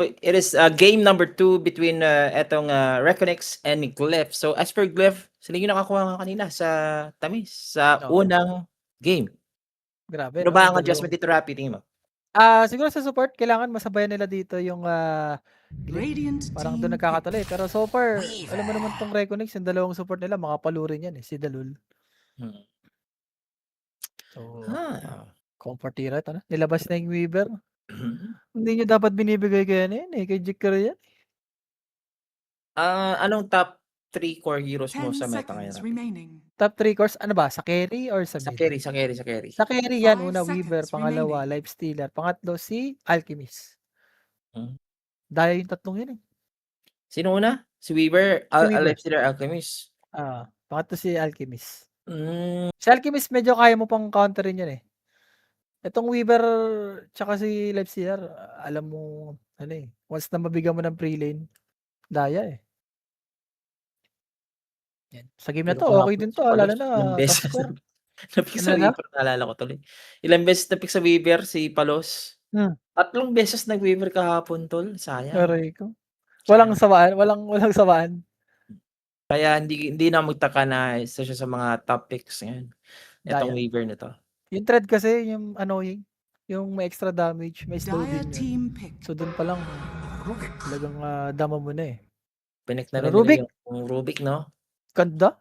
It is game number 2 between etong Reconnects and Glyph. So as per Glyph, sila yung nakakuha nga kanina sa tamis sa Oo, unang game. grabe Ano 'no, ba yung ang adjustment dalawang dito, Rapi, tingin mo? siguro sa support kailangan masabayan nila dito yung, Glyph. Radiant Parang dun team nagkakatalo, pick. pero so far alam mo naman 'tong Reconnects yung dalawang support nila makapalo rin yan, si Dalul. Hmm. So, Ah. comfort tira ito na, nilabas na yung Weaver. Hindi niyo dapat binibigay kay ano yan, kay Jikr yan. Anong top 3 core heroes mo 10 sa meta ngayon, seconds Rapi? remaining. Top 3 cores ano ba, sa carry or sa Sa mid? carry, sa carry, sa carry. Sa carry yan, 5 una Weaver, seconds pangalawa remaining. Lifestealer, pangatlo si Alchemist. Hmm. Daya yung tatlong yun, eh. Sino una? Si Weaver, Si Weaver, Lifestealer, Alchemist. pangatlo si Alchemist. Hmm. Si Alchemist medyo kaya mo pang counterin yan, eh. Itong Weaver tsaka si Lifestealer, alam mo ano, eh, once na mabigyan mo ng pre-lane, daya, eh. Yan, sa game na Pero 'to okey kahapon din si 'to, lalo Palos na ilang beses pa-square. na-pick Ano sa na? Weaver, naalala ko tuloy. Ilang beses na-pick sa Weaver si Palos. Hmm, 3 beses nag-Weaver kahapon, tol, sayang. aray ko. Walang Sayang. sawaan, walang sawaan. Kaya hindi na magtaka na isa siya sa mga top picks ngayon, etong Daya. Weaver na 'to. Yung thread kasi yung annoying, yung may extra damage, may slow Dire din yun. team pick. So dun palang talagang, dama mo na, eh. Pinik na Pero rin nila Rubik, yung Rubik, 'no? ganda.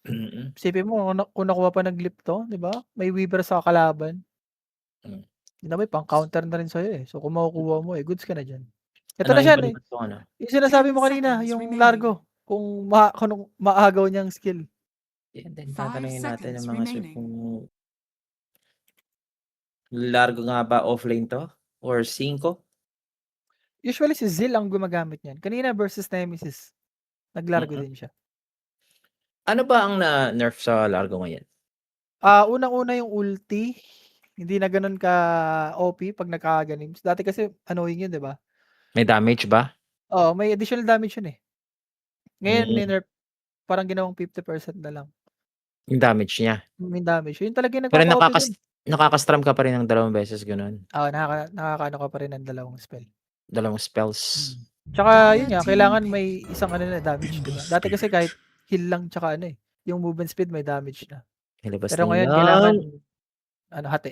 Mm. Isipin mo kung nakuha pa ng Glyph 'to, 'di ba? May Weaver sa kalaban. Hmm. Yun naman pang-counter na rin sa'yo, eh. So kung makukuha mo, eh, goods ka na diyan. Ito Ano na yung siya, eh, balibad ko ano? yung sinasabi 10 mo kanina, seconds yung remaining. Largo, kung anong maagaw niyang skill. Yan din 5 tatanungin natin seconds ng mga sir remaining. kung largo nga ba offlane 'to or 5? Usually si Zil ang gumagamit niyan. Kanina versus Nemesis, naglargo Mm. din siya. Ano ba ang na-nerf sa largo ngayon? Unang-una yung ulti, hindi na gano'n ka-OP 'pag nagkaka-ganims. Dati kasi annoying yun, 'di ba? May damage ba? Oo, may additional damage yun, eh. Ngayon Hmm, ni-nerf, parang ginawang 50% na lang yung damage niya. yung damage. Yun talaga yung Pero nagpapa-OP dun. nakaka-strum ka pa rin ng 2 beses gano'n, Oo, nakakaano ka pa rin ng dalawang spell. 2 spells. Tsaka yun Dire nga, team kailangan pick. may isang ano na damage, 'di ba? Dati kasi kahit heal lang tsaka ano, eh, yung movement speed may damage na. Nilabas na Pero ngayon kailangan yan. ano, hati.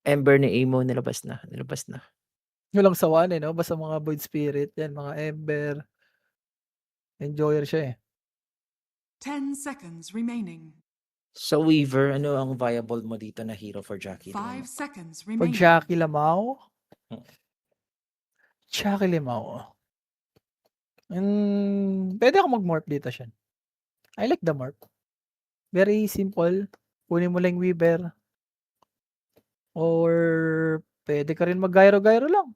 Ember ni Amo nilabas na, nilabas na. Walang sawaan, eh, 'no? Basta mga Void Spirit, 'yan mga Ember, enjoyer siya, eh. 10 seconds remaining. Sa Weaver, ano ang viable mo dito na hero for Jackie? 5 seconds For remaining. Jackie Lamau, Hmm. puwede ako mag-morph dito siya. I like the morph. Very simple, kunin mo lang yung Weaver or puwede ka rin mag-gyro-gyro lang.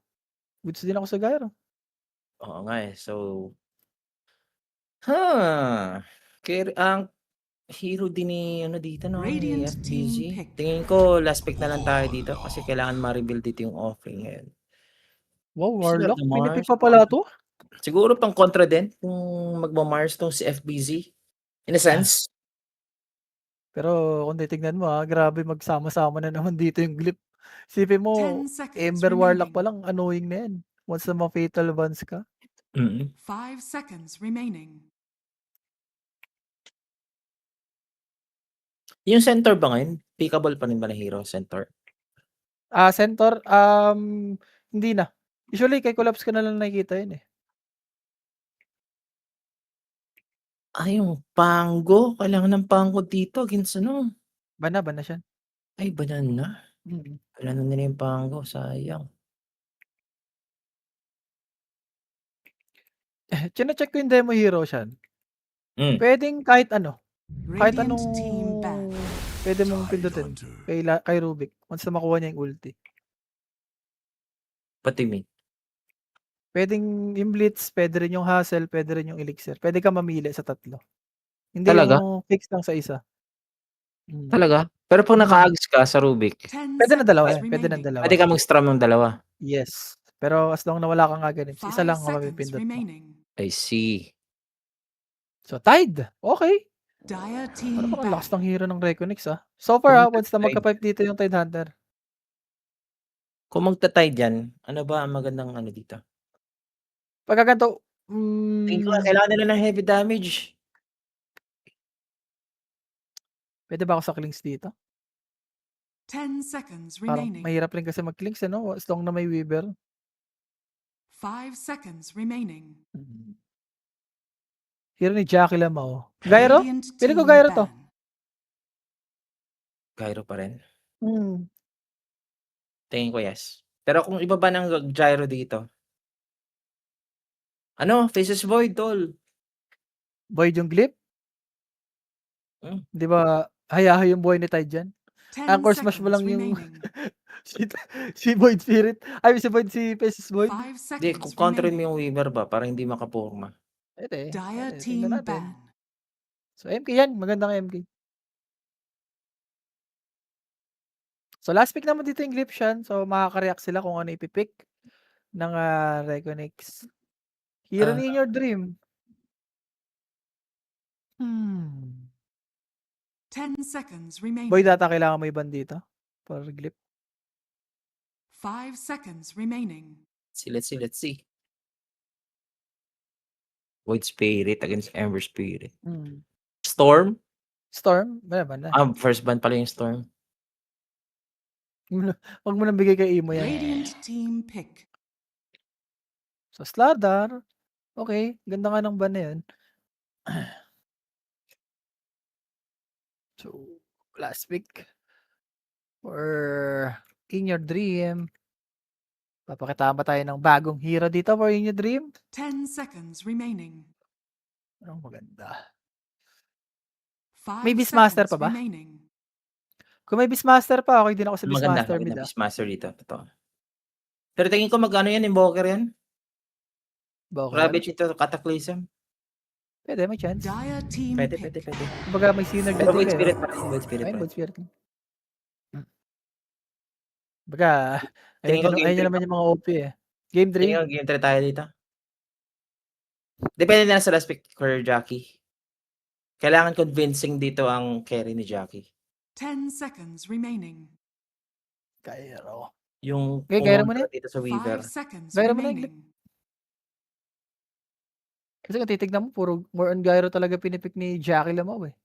Goods din ako sa gyro. Oo nga, eh. So, ang hero din ni ano dito 'no, ni Radiant FBZ. team pick. Tingin ko last pick na lang tayo dito kasi kailangan ma-reveal dito yung offering ngayon. Wow, Gusto nila Warlock, pini-pick mag-Mars, pa pala 'to? siguro pang kontra din kung magma-Mars 'tong si FBZ, in a sense. Pero kung titignan mo, grabe magsama-sama na naman dito yung Glyph. Isipin mo, 10 seconds Ember Warlock pa remaining. lang annoying na yan, once na ma-fatal bounce ka. Mm. 5 seconds remaining. Yung Centaur ba ngayon, pickable pa rin ba na hero, Centaur? Centaur, hindi na. Usually kay Collapse ko na lang nakikita yun, eh. Yung Pango, kailangan ng Pango dito against ano, Ban na siya. ay banan na. Mm. Kailangan nila yung Pango, sayang. Chine-check ko yung demo hero siya. Hmm. Puwedeng kahit ano, kahit Radiant anong team ban. puwede mong pindutin kay Rubik once na makuha niya yung ulti. What do you mean? Puwedeng yung Blitz, puwede rin yung Hustle, puwede rin yung Elixir. Puwede kang mamili sa 3. Hindi Talaga? yung fix lang sa isa. Hmm. Talaga? Pero 'pag Mm. naka-Ags ka sa Rubik, 10 Puwede ng dalawa seconds yan, puwede ng remaining. dalawa. puwede ka mag-strum ng dalawa? Yes, pero as long na wala kang gaganims, isa 5 lang ang seconds mapipindot mo. remaining. I see. So tied, okey. Dire Pero team parang lakas ban. ng hero ng Reconnects, So Kung far, once na magta-tide magka-5 dito yung Tidehunter. kung magta-tide yan, ano ba ang magandang ano dito? Pagka ganito, Tingin ko nga kailangan nila ng heavy damage. pwede ba ako sa clinks dito? 10 seconds Parang remaining. mahirap rin kasi mag-clinks, ano? As long na may Weaver. 5 seconds remaining. Hero ni Jackie Lamau. Gyro? Radiant Pili ko team Gyro to. ban. Gyro pa rin. Hmm. Tingin ko yes. Pero kung ibaba ng gyro dito. Ano? Faces Void, tol. Void yung Glyph? Hmm. Di ba, hayahay yung buhay ni Tide dyan? 10 Anchor smash mo seconds lang yung remaining. si Void Spirit. Ay, si Void, si Faces Void. 5 Hindi, seconds kung counterin mo remaining. yung Weaver ba para hindi makaporma. Pwede. Dire Pwede. Tingnan team natin. ban. So, MK yan. Magandang MK. So, last pick naman dito yung Glyph-Shan. So, makaka-react sila kung ano ipipick ng Reconix. Hero Ah. ni In Your Dream. 10 seconds remaining. Boy, data kailangan mo iban dito. For Glyph. 5 seconds remaining. Let's see. Void Spirit against Ember Spirit. Storm? Storm? Meron na. First ban pala yung Storm. Huwag mo nang bigay kay Imo yan. Radiant team pick. So, Slardar. Okay. Ganda nga ng ban na yun. So, last pick. For In Your Dream. Papakita ba tayo ng bagong hero dito for In Your Dream? 10 seconds remaining. Anong maganda? 5 May Beastmaster seconds pa ba? remaining. Kung may Beastmaster pa, okay din ako sa Maganda. Beastmaster mid. Beastmaster dito. Totoo. Pero tingin ko magkano yan, Invoker yan? Bakit? Ravage into Cataclysm. Pwede, may chance. Dire team Pwede. pick. Kumbaga may synergy Pero din Void kayo. Spirit pa rin. Void Spirit Ayun, pa rin. Void Spirit. Kumbaga, Tingin ko game ayun three naman yung mga OP eh. Game 3. Tingin ko game 3 tayo dito. Depende na sa last pick for Jackie. Kailangan convincing dito ang carry ni Jackie. 10 seconds remaining. Gyro. Yung Okay, Gyro mo na dito sa Weaver. 5 seconds Gyro mo na yung remaining. Kasi kung titignan mo, puro more on Gyro talaga pinipick ni Jackie Lamau eh.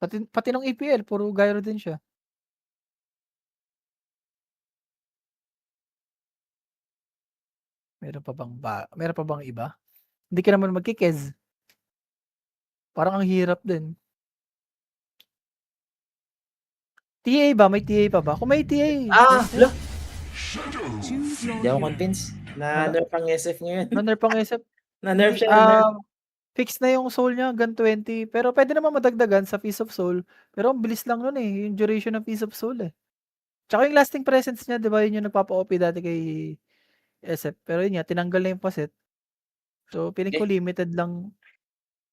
Pati nung EPL, puro Gyro din siya. Meron pa bang iba? Hindi ka naman magkikez. Parang ang hirap din. TA ba? May TA pa ba? Kung may TA. Look! Choose your Hindi ako hero. convinced. Na-nerf ang SF ngayon. Nanner pang isip. Na-nerf siya. Fix na yung soul niya, hanggang 20. Pero pwede naman madagdagan sa Piece of Soul. Pero ang bilis lang nun eh. Yung duration ng Piece of Soul eh. Tsaka yung lasting presence niya, di ba yun yung nagpapa-OP dati kay SF. Pero yun nga, tinanggal na yung paset. So, piling ko limited lang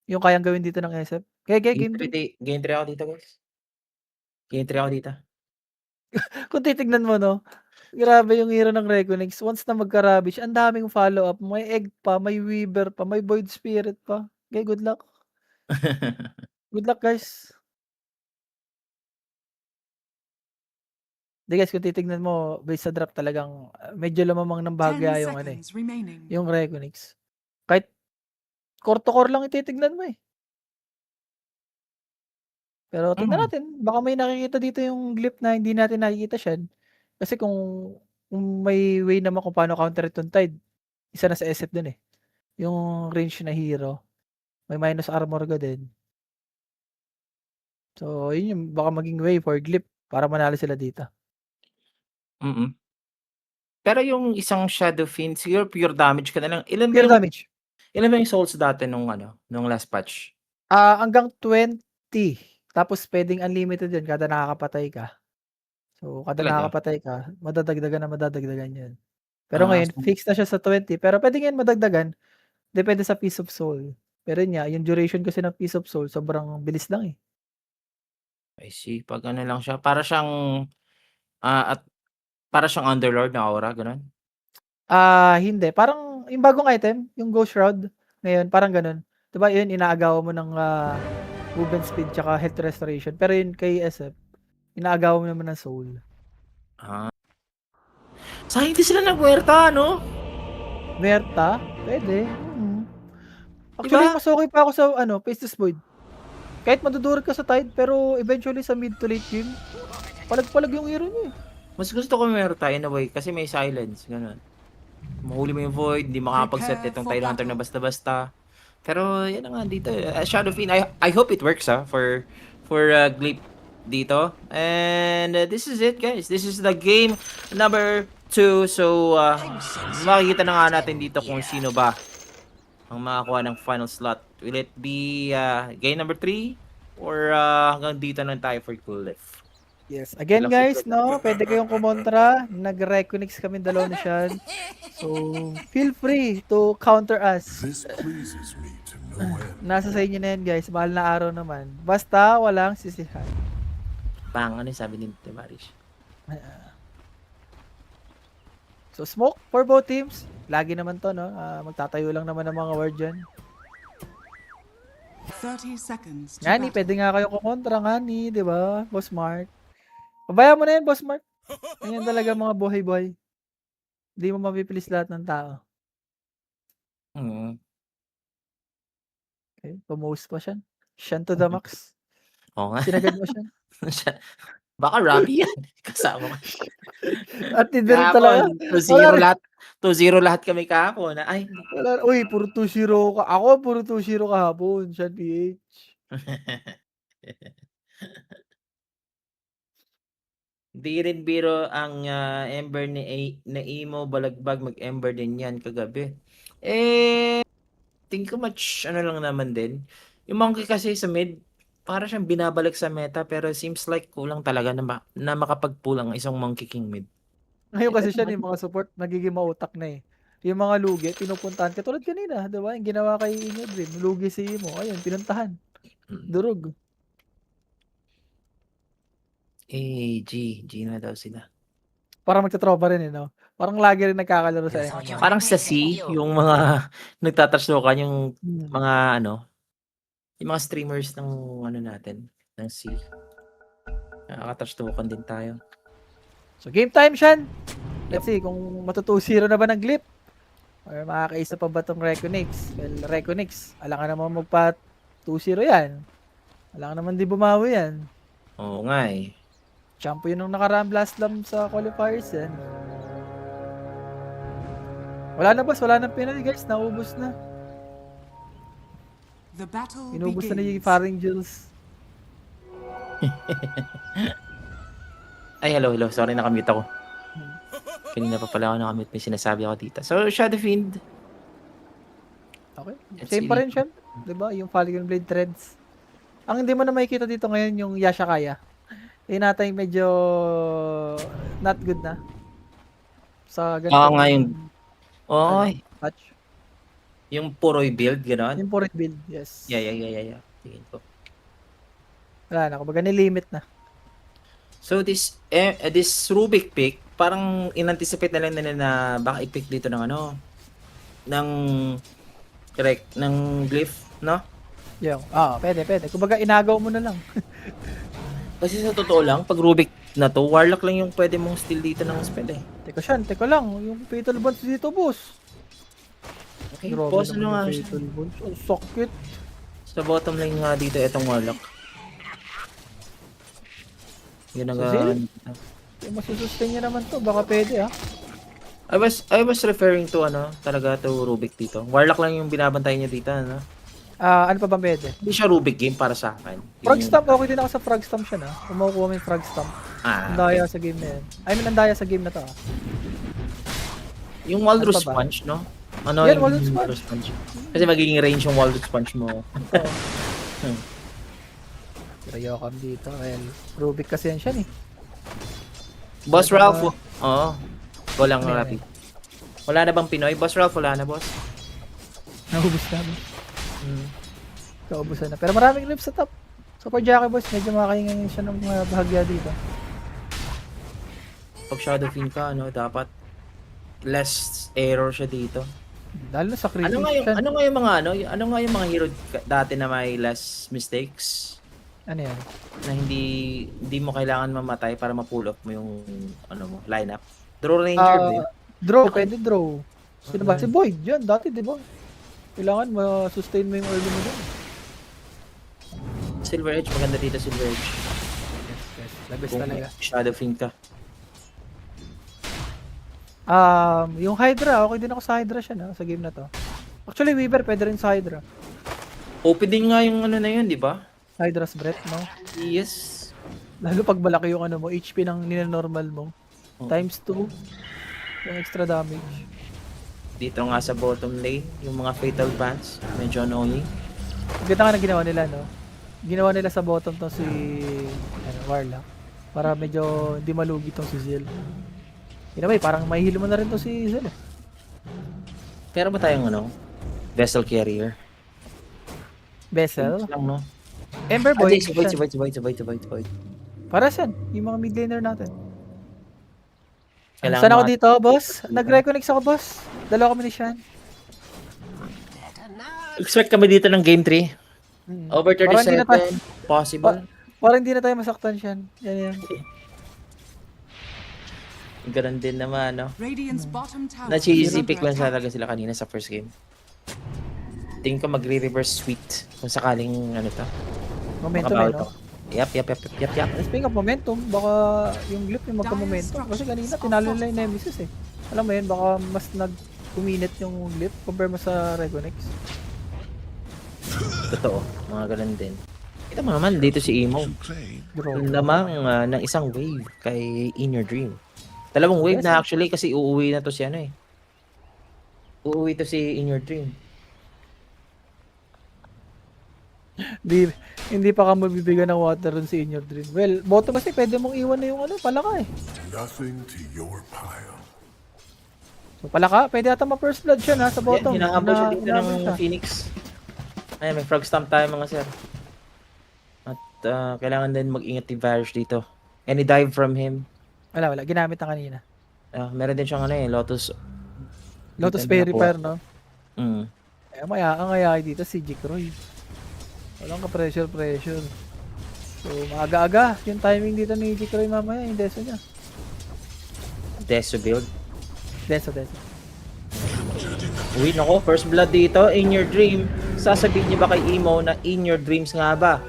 yung kayang gawin dito ng SF. Kaya game 3. Game 3 ako dito, guys. Game 3 ako dito. Kung titignan mo, no, grabe yung hero ng Reconix. Once na magka-Ravage, ang daming follow-up. May Egg pa, may Weaver pa, may Void Spirit pa. Okay, good luck. Good luck, guys. Di guys, kung titignan mo, based sa drop talagang medyo lumamang ng 10 bagya yung seconds remaining. yung Reconix. Kahit core to core lang ititignan mo eh. Pero tingnan natin, baka may nakikita dito yung Glyph na hindi natin nakikita siya. Kasi kung may way naman kung paano counter itong Tide, isa na sa SF dun eh. Yung range na hero, may minus armor ka din. So, yun yung baka maging way for Glyph para manalo sila dito. Pero yung isang Shadow Fiend, siguro pure damage ka na lang. Ilan Pure damage. Ilan ba yung souls dati nung last patch? Hanggang 20. Tapos pwedeng unlimited yun kada nakakapatay ka. So, kada Talaga? nakakapatay ka, madadagdagan yun. Pero ngayon, So fixed na siya sa 20. Pero pwede ngayon madagdagan. Depende sa Piece of Soul. Pero yun nga, yung duration kasi ng Piece of Soul, sobrang bilis lang eh. I see. Pag ano lang siya, para siyang Underlord na aura, ganun? Hindi. Parang yung bagong item, yung Ghost Shroud, ngayon, parang ganun. Diba yun, inaagawan mo ng movement speed tsaka health restoration. Pero yun kay SF, inaagawan mo naman ng soul. Sayang hindi sila nagpuwerta, no? Merta, pwede. Actually, Diba? mas okay pa ako sa Faceless Void. Kahit madudurog ka sa Tide, pero eventually sa mid to late game, palag-palag yung hero niya eh. Mas gusto ko meron tayo in a way kasi may silence, ganun. Mahuli mo yung Void, hindi makakapag-set Prepare itong for Tyrant na battle. basta-basta. Pero yan na nga dito. Shadow Fiend, I hope it works for Gleep dito. And this is it guys. This is the game number 2. So makikita na nga natin dito kung sino ba ang makakuha ng final slot. Will it be game number 3 or hanggang dito lang tayo for Cliff? Yes. Again Lang guys, secret. no, pwede kayong kumontra. Nag-reconnects kami dalawa ni Sean. So, feel free to counter us. This pleases me to no end. Nasa sa inyo na yan guys. Mahal na araw naman. Basta walang sisihan. Pang ano yung sabi ni Temarish? So, smoke for both teams. Lagi naman to, no? Magtatayo lang naman ng mga ward dyan. 30 seconds to Ngani, battle. pwede nga kayo kumontra, ngani, di ba? Boss Mark. Pabayaan mo na yan, Boss Mark. Ganyan talaga mga buhay-buhay. Hindi mo mapipilis lahat ng tao. Okay, pumose pa siya. Shan to the max. Oo nga. Sinagad mo siya. Baka Robbie yan. Kasama ko. At tindirin talaga. 2-0 lahat. 2-0 lahat kami kahapon. Ay, Uy, puro 2-0 ka. Ako, puro 2-0 kahapon. Shan PH. Di rin biro ang Ember na Emo Balagbag mag-Ember din yan kagabi. Think ko much ano lang naman din. Yung Monkey kasi sa mid, para siyang binabalik sa meta pero seems like kulang talaga na makapag-pull ang isang Monkey King mid. Ngayon kasi siya, yung mga support, nagiging mautak na eh. Yung mga lugi, pinupuntahan ka. Tulad kanina, diba? Yung ginawa kay Inedwin. Lugi si Imo. Ayun, pinuntahan. Durog. G na daw sila. Parang magtatropa rin eh, no? Parang lagi rin nagkakalaro sa MMO. Parang sa C, yung mga nagtatraslokan yung mga yung mga streamers ng natin, ng C. Nakakatraslokan din tayo. So, game time, Shan. Let's see kung matutu-0 na ba ng Glip. Or makakaisa pa ba itong Reconnects? Well, Reconnects, alangan naman magpa 2-0 yan. Alangan naman di bumawi yan. Oo nga eh. Champion nung nakaraan Blast Slam sa qualifiers yan. Wala na boss, wala nang penalty guys, naubos na. The battle Inubos na ni begins. Faring Jules. Ay, hello. Sorry, nakamute ako. Kanina pa pala ako nakamute. May sinasabi ako dito. So, Shadow Fiend. Okay. Let's Same see. pa rin siya. Diba? Yung Falcon Blade Threads. Ang hindi mo na makikita dito ngayon yung Yashakaya. Yun natin medyo not good na. Sa ganito. Oo nga yung... Oo, Patch. yung Puroy build, gano'n? Yung for build, yes. Yeah. Tingin ko. Wala na, kumbaga ni-limit na. So, this Rubik pick, parang in-anticipate na lang nila na baka i-pick dito ng ng Glyph, no? Yung, pwede. Kumbaga inagaw mo na lang. Kasi sa totoo lang, pag Rubik na to, Warlock lang yung pwede mong steal dito ng spell eh. Teka lang, yung Fatal Bonds dito, boss. Okay, Grabe pause naman nga yung siya. Fatal Bonds. Ang sakit. Sa bottom lane nga dito, itong Warlock. Yun ang So, Yung masusustain niya naman to, baka pwede ah. I was referring to talaga to Rubik dito. Warlock lang yung binabantay niya dito, ano? Ano pa ba pwede? Hindi siya Rubik game para sa akin. Frog Stomp, okay din ako sa Frog Stomp siya na. Kumukuha mo yung Frog Stomp. Ang daya sa game na yan. I mean, ang daya sa game na to ah. Yung Walrus Ano pa ba? Punch, no? Ano Yan, yung Walrus Punch? Kasi magiging range yung Walrus Punch mo. Rayokam dito. Well, Rubik kasi yan siya eh. Boss Ano Ralph, ba? oo. Walang Ano yan? rapid. Wala na bang Pinoy? Boss Ralph, wala na, boss. Naubos na. Naubusan na. Pero maraming clips sa top. Super Jackie boys, medyo makakaingin siya ng mga bahagya dito. Pag Shadow Fiend ka, dapat less error siya dito. Lalo na sa critics. Ano nga yung mga hero dati na may less mistakes? Ano yan? Na hindi mo kailangan mamatay para ma-pull off mo yung lineup. Draw Ranger, ba yun? Draw, pwede draw. Sino ba? Si Boyd, yan, dati, di ba? Kailangan ma-sustain mo yung early mo dun. Silver Edge, maganda dito Silver Edge. Yes, the best Kung talaga. Shadow Fiend ka. Yung Hydra, okay din ako sa Hydra siya na, sa game na to. Actually, Weaver, pwede rin sa Hydra. Open din nga yung ano na yun, di ba? Hydra's Breath, no? Yes. Lalo pag malaki yung ano mo, HP ng nina-normal mo. Oo. Times 2. Yung extra damage. Dito nga sa bottom lane, yung mga Fatal Bans, medyo annoying. Ganda nga na ginawa nila, no? Ginawa nila sa bottom to si Warlock. Para medyo hindi malugi tong si Zil. Anyway, parang mahihilo mo na rin to si Zil. Pero ba tayong ano? Vessel Carrier? Vessel. Lang, no? Ember Ah, Boy. di, sabay. Para saan? Yung mga mid laner natin. Kailangan Saan ako mga- dito, boss? Nag-reconnect ako, boss. Dalawa kami ni Shan. Expect kami dito ng game 3. Over Parang hindi na 37, possible. Parang hindi na tayo masaktan, Shan. Yan. Ganun din naman, no? Radiant's bottom tower. Na-cheesy is pick under lang attack. talaga sila kanina sa first game. Tingin ko magre-reverse sweet kung sakaling ano to. Momentum Makabawi no? to. Yap. Speaking of momentum, baka yung Glyph yung magka-momentum. Kasi kanina, tinalo nila yung Nemesis eh. Alam mo yun, baka mas nag-kuminit yung Glyph compare mo sa Regonex. Totoo, mga ganun din. Kita mo naman dito si Emo. Play. Bro. Lamang ng isang wave kay In Your Dream. Dalawang wave Yes, na actually kasi uuwi na to si ano eh. Uuwi to si In Your Dream. Hindi pa ka mabibigyan ng water dun si In Your Dream. Well, bottom kasi pwede mong iwan na yung ano, palaka eh. Nothing to your pile. So palaka, pwede ata ma-first blood siya na sa bottom. Hinahabol siya dito Hinahabol ng siya. Phoenix. Ay, may frog stomp tayo mga sir. At kailangan din mag-ingat ni Varus dito. Any dive from him. Wala. Ginamit na kanina. Meron din siyang ano eh, Lotus. Lotus Dito na Fairy nakuha. Fire, no? Mm. Ang ayaki dito si Jikroy. Walang ka-pressure. So, maaga-aga yung timing dito ni Jikroy mamaya, yung deso niya. Deso build. Deso. Uy, nako, first blood dito, In Your Dream. Sasabihin niyo ba kay Emo na In Your Dreams nga ba?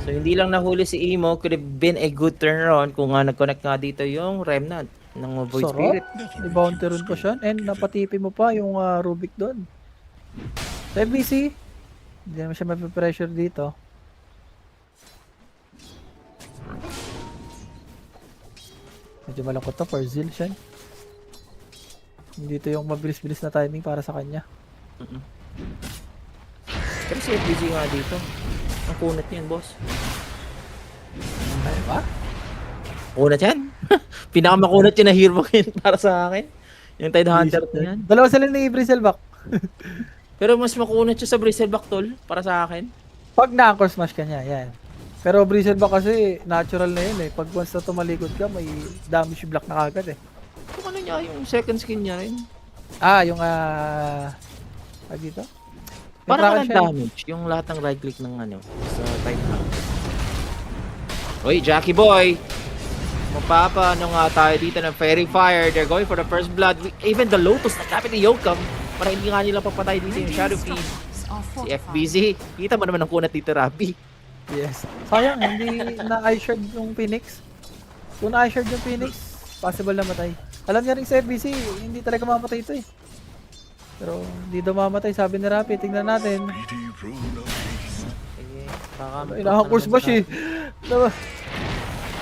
So, hindi lang nahuli si Emo, could have been a good turnaround kung nag-connect nga dito yung Remnant ng Void Sarap. Spirit. May bounty rune pa siya. And napatipi mo pa yung Rubik doon. Sa FBC, hindi naman siya mapipressure dito. Medyo malungkot to for Zil siya. Hindi ito yung mabilis-bilis na timing para sa kanya. Pero si FBG nga dito. Ang kunat niyan, boss. Ano ba? Kunat yan? Pinakamakunat yun na hero yun para sa akin. Yung Tide Hunter na yan. Dalawa sila ni Bristleback. Pero mas makunat siya sa Bristleback tol para sa akin. Pag na-anchor smash ka niya, yan. Pero Bristleback kasi natural na yun eh. Pag once na tumalikod ka, may damage block na kagad eh. Yung ano niya, yung second skin niya rin. Yung dito? Yung Parang Kraken walang Shell. damage. Yung lahat ng right click ng ano, sa Tide Hunter. Uy, Jackie Boy! Mapapa, ano nga tayo dito ng Fairy Fire. They're going for the first blood. Even the Lotus, naglapit ni Yokam. Para hindi nga nila papatay dito yung Shadow Fiend. Structures are Si fortified. FBZ. Kita mo naman ang kunat dito, Rabi. Yes. Sayang, hindi na-eye-shard yung Phoenix. Kung na-eye-shard yung Phoenix, possible na matay. Alam niya rin sa FBC, hindi talaga mamatay ito eh. Pero hindi daw mamatay, sabi ni Rapi. Tingnan natin. Mighty rune of haste. Sige, baka Inaka-course ba siya? Ito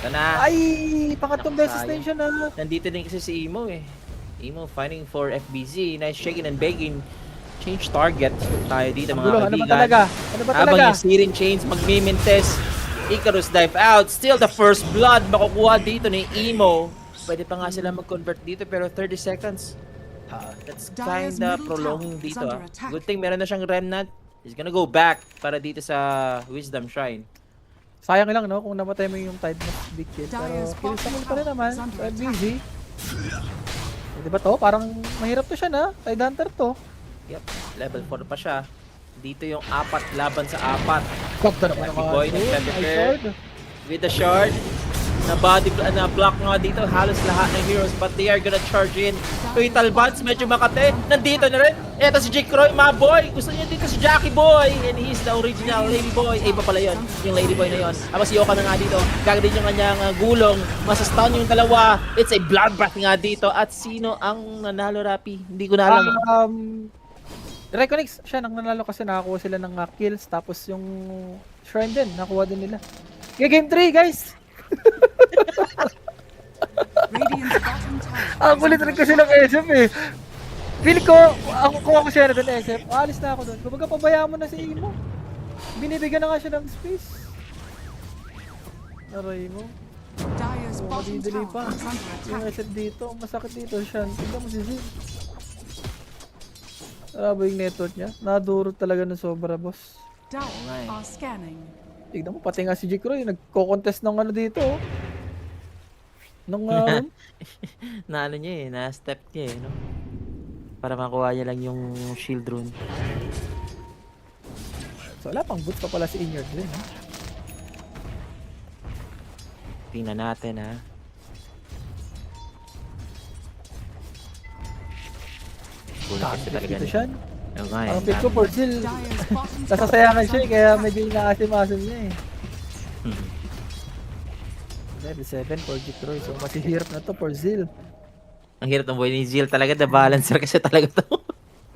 na. Ay, pangatlong beses na yun siya na. Nandito din kasi si Emo eh. Emo fighting for FBZ. Nice shaking and begging. Change target tayo dito mga Gulo, ano ba kaibigan. talaga? Ano ba Habang talaga? yung Searing Chains magmimintes. Icarus dive out. Still the first blood makukuha dito ni Emo. Pwede pa nga sila mag-convert dito pero 30 seconds. That's Dyer's kinda middle prolonging tower is dito. under attack. Good thing meron na siyang Remnant. He's gonna go back para dito sa Wisdom Shrine. Sayang lang no, kung namatay mo yung Tide Mask Big Kid. Pero Dyer's kill pa rin bottom naman. tower is under Sa attack. FBC. Di ba to? Parang mahirap to siya na. Tide Hunter to. Yep, level 4 pa siya. Dito yung 4 laban sa 4. Kapta naman Jackie Boy, nag-prepare. With the shard. na block nga dito halos lahat ng heroes, but they are gonna charge in. Fatal Bonds, medyo makate. Nandito na rin. Eto si Jake Roy, my boy. Gusto niya dito si Jackie Boy. And he's the original Lady Boy. Iba pala yun. Yung Lady Boy na yun. Tapos si Yoka na nga dito. Gagawin yung kanyang gulong. Masastun yung dalawa. It's a bloodbath nga dito. At sino ang nanalo, Rapi? Hindi ko na alam. Reconnect siya nang nanalo kasi nakakuha sila ng kills tapos yung shrine din nakuha din nila. Game 3 guys. Radiant's bottom tower. Ang kulit rin kasi ng SF eh. Feel ko, ako siya na doon SF. Alis na ako doon. Kumbaga pabayaan mo na si Imo. Binibigyan na nga siya ng space. Aray mo. Dire's bottom Madidili tower pa. is under Yung attack. SF dito, masakit dito siya. Tignan mo si Zin. Grabe yung network niya. Nadurot talaga ng sobra, boss. Dire are scanning. Tignan mo, pati nga si Jake Roy, nagko-contest ng ano dito, oh. Nung, Na ano niya eh, na step niya eh, no? Para makuha niya lang yung shield rune. so wala pang boots pa pala si Inyard din, ha? Tingnan natin ha. Kulang kasi talaga Dito niya. siya. Oo nga eh. Ang pick ko, Porcil. Dire's bottom tower. Nasasayangan siya eh, kaya medyo inaasim-asim niya eh. Hmm. Level 7 for Jake Roy, so masihirap na to, Porcil. Ang hirap ng buhay ni Jill talaga, the balancer kasi talaga to.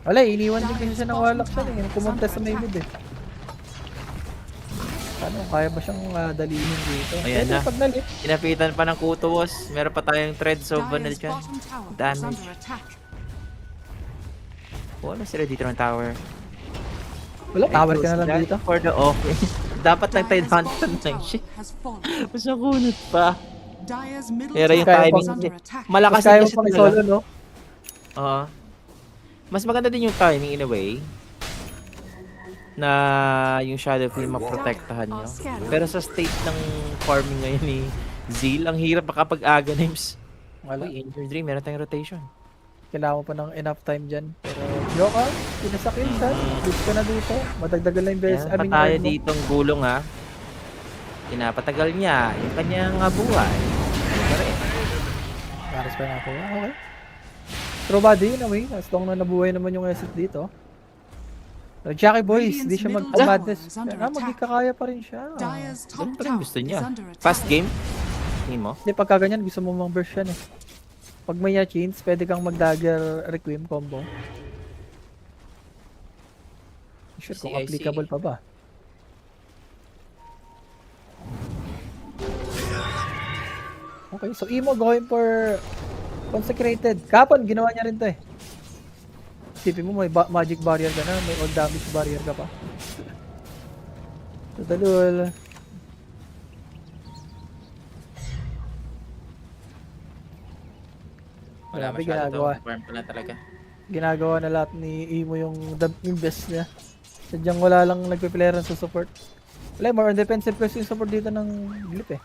Wala, iniwan din kasi siya ng walak siya eh. Kumontes sa may mid eh. Ano, kaya ba siyang dalihin dito? Ayan Pwede na. pag nalit. Inapitan pa ng kutuwas. Meron pa tayong threads of ano Dire's dyan. bottom tower is Damage. under attack. Wala sila dito ng tower. Wala, tower ka na lang That dito. For the offense. Dapat lang tayo Dire's hunter bottom ng tower shit. has fallen. Mas nakunot pa. Dire's middle Pero yung tower timing is niya, under attack. malakas Mas kaya din mo kasi pang talaga. solo, no? Oo. Mas maganda din yung timing in a way. Na yung Shadow Flame maprotektahan nyo. Pero sa state ng farming ngayon ni Zeal, ang hirap makapag-aga names. Wala. Uy, Injured Dream, meron tayong rotation. Kailangan mo pa ng enough time dyan. Pero, Yoka, pinasakil siya. Boost ka na dito. Madagdagan lang yung best. Yan pa tayo ditong gulong ha. Pinapatagal niya yung kanyang buhay. Ano rin? Paris pa na ako. Okay. True body, in a way. As long na nabuhay naman yung SF dito. Pero Jackie Boys, di siya Radiant's middle mag-madness. tower is under Kaya magkakaya pa rin siya. Dire's top Ganun pa rin tower gusto is niya. under attack. Fast game? Tingin mo? Hindi, pagka ganyan, gusto mo mang burst yan eh. Pag may chains, pwede kang mag-dagger requiem combo. Sure kung I see. applicable pa ba. Okay, so Imo going for consecrated. Kapon, ginawa niya rin to eh. Isipin mo, may magic barrier ka na, may all damage barrier ka pa. So, talul. Wala Grabe, masyado ginagawa. to. Farm pala talaga. Ginagawa na lahat ni Imo yung best niya. Sadyang wala lang nagpe-player sa support. Wala, more on defensive kasi yung support dito ng Glip eh.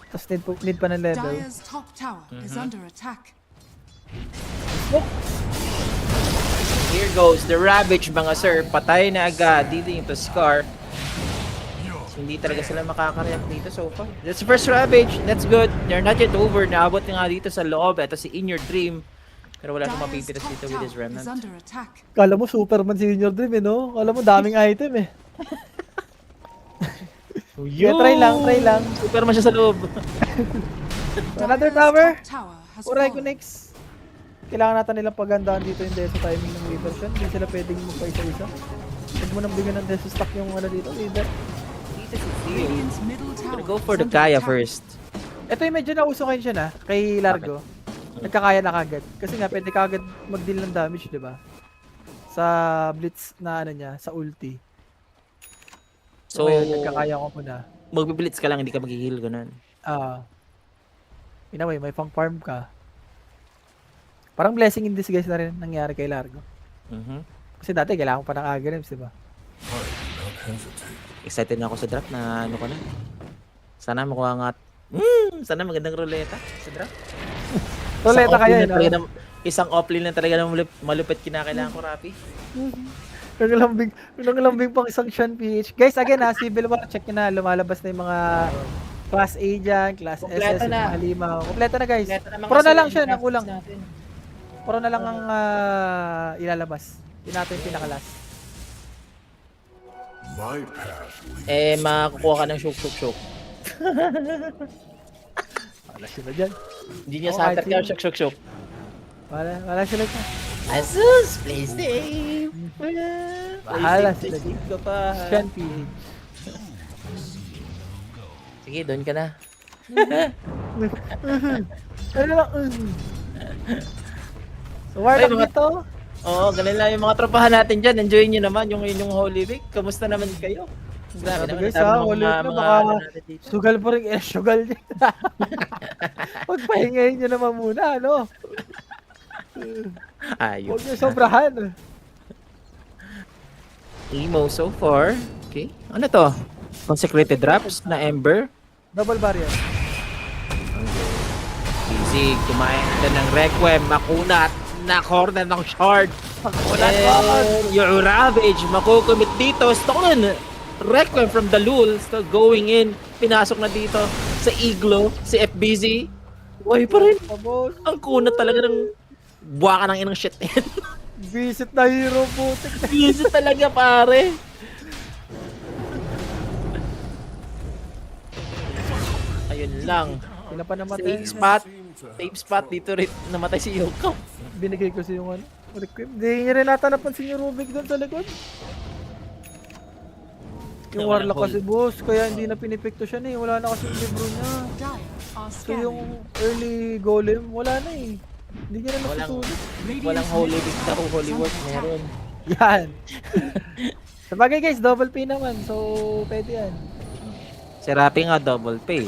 Tapos need pa ng level. Dire's top tower is under attack. Smoke! Here goes the Ravage mga sir. Patay na agad dito yung Scar. So, hindi talaga sila makakareact dito so far. That's the first Ravage. That's good. They're not yet over. Naabot nga dito sa loob. Ito si In Your Dream. Pero wala siyang Dire's mapipitas top dito with his tower is Remnant. under attack. Kala mo Superman Senior Dream eh, no? Kala mo daming item eh. Yeah, try lang. Super man siya sa loob. Another Dire's tower. top tower has Oray ko fallen. next. Kailangan natin nilang pagandaan dito yung Deso timing ng Weaver siya. Hindi sila pwedeng magpa-isa-isa. Huwag mo nang bigyan ng Deso stock yung ano dito, Weaver. Dito si Zio. Radiant's middle tower Gonna go for is the under Gaia attack. first. Ito yung medyo nausukin siya na, kay Largo. Nagkakaya na kagad. Kasi nga, pwede kagad mag-deal ng damage, di ba? Sa blitz na ano niya, sa ulti. So, ngayon, nagkakaya ko muna. magbiblitz ka lang, hindi ka mag-heal, ganun. In a way, may pang farm ka. Parang blessing in disguise na rin nangyari kay Largo. Mhm. Kasi dati, kailangan ko pa ng Aghanim, di ba? I do not hesitate. Excited na ako sa draft na ano ko na. Sana makuha nga. Sana magandang ruleta sa draft. Ruleta kaya, no? Isang offlane na talaga ng malupit kinakailangan ko, Rapi. Nang lambing pang isang Shan PH. Guys, again ha, Civil War, check nyo na, lumalabas na yung mga Class A dyan, Class Kompleto SS, na. mga halimaw. Kompleto na guys. Kompleto na mga Pro na lang select siya, graphics nakulang. natin. Pro na lang ang ilalabas. Yun natin yung pinaka-last. My path leads. Makakukuha ka ng shuk. Wala sila dyan. Hindi niya Oo, sa kahit ka sino. shuk. Wala sila dyan. Asus, play safe. Bahala Play sila safe dyan. ka pa. Shan PH. Sige, doon ka na. Ano lang? So, Warlock Ay, mga- dito. Oo, ganun lang yung mga tropahan natin dyan. Enjoy nyo naman yung inyong Holy Week. Kamusta naman kayo? Grabe Grabe naman. guys, ang dami ha? ng Holy Week na, mga baka ano natin dito. Sugal po rin. Sugal din. Pagpahingayin nyo naman muna, ano? Ayun. Huwag nyo sobrahan. Emo so far. Okay. Ano to? Consecrated Drops na Ember. Double barrier. Easy. Kumain na ng Requiem. Makunat. Na corner ng Shard. Makunat. And yung Ravage. Makukumit dito. Stolen. Requiem from the Lul. Still going in. Pinasok na dito sa Iglo. Si FBZ. Buhay pa rin. Pabos. Ang kunat talaga ng buwa ka ng inang shit. Visit na hero, putik. Easy talaga pare. Ayun lang. Sila pa namatay. Safe spot dito rin namatay si Yoko. Binigay ko sa yung ano. Requiem. Hindi niya rin nata napansin yung Rubik doon sa likod. Yung Wala Warlock hold. kasi boss, kaya hindi na pinipikto siya eh. Wala na kasi yung libro niya. Dire are So scanning. yung early golem, wala na eh. Hindi niya na Walang- nasusulit. Walang Holy Week daw, Holy Work meron. Yan. Sabagay guys, double pay naman. So, pwede yan. Si Rapi nga double pay.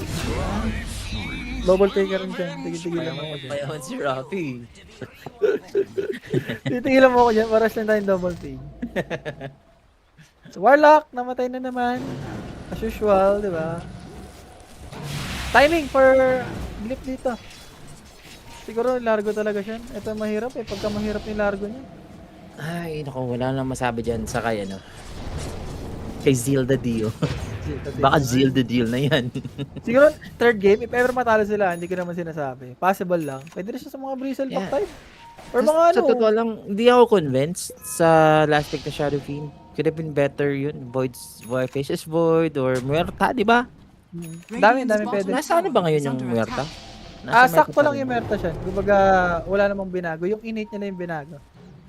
Double pay ka rin dyan. Tigil-tigilan mo ako dyan. Payawan si Rapi. Titigilan mo ako dyan. Paras lang tayong double pay. So, Warlock, namatay na naman. As usual, di ba? Timing for blip dito. Siguro largo talaga siya. Ito mahirap eh. Pagka mahirap yung largo niya. Ay, naku, wala nang masabi dyan sa kay ano. Kay Zilda Dio. Baka Zilda Deal na yan. Siguro third game, if ever matalo sila, hindi ko naman sinasabi. Possible lang. Pwede rin siya sa mga Bristleback Yeah. type. Or mga ano. Sa totoo lang, hindi ako convinced sa last pick na Shadow Fiend. Could have been better yun. Faces Void or Muerta, di ba? Dami pwede. Nasa ano ba ngayon yung Muerta? Sakto lang yung Merta siya. Kumbaga, wala namang binago. Yung innate niya na yung binago.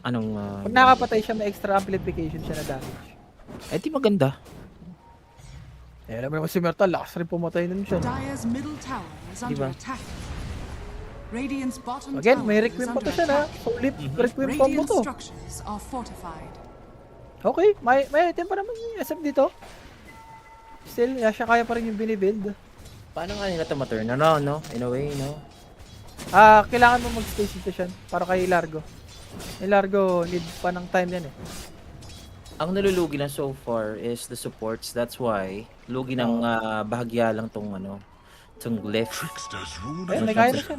Anong... Pag nakapatay siya, may extra amplification siya na damage. Eh, di maganda. Eh, alam mo naman si Merta, lakas rin pumatay nun siya. Dire's middle tower is under Diba? attack. Radiant's bottom Again, tower may is requiem pa under to siya na. attack. Solid requiem combo Radiant to. structures are fortified. Okay, may item pa naman yung SF dito. Still, siya kaya pa rin yung binibuild. Paano nga nila ito ma-turn? No? In a way, no? Kailangan mo mag-stay situation para kay Largo. Yung Largo, need pa ng time yan eh. Ang nalulugi lang so far is the supports. That's why, lugi ng bahagya lang tong ano, tong glyph. Trickster's rune Ayun, of may kaya na siya.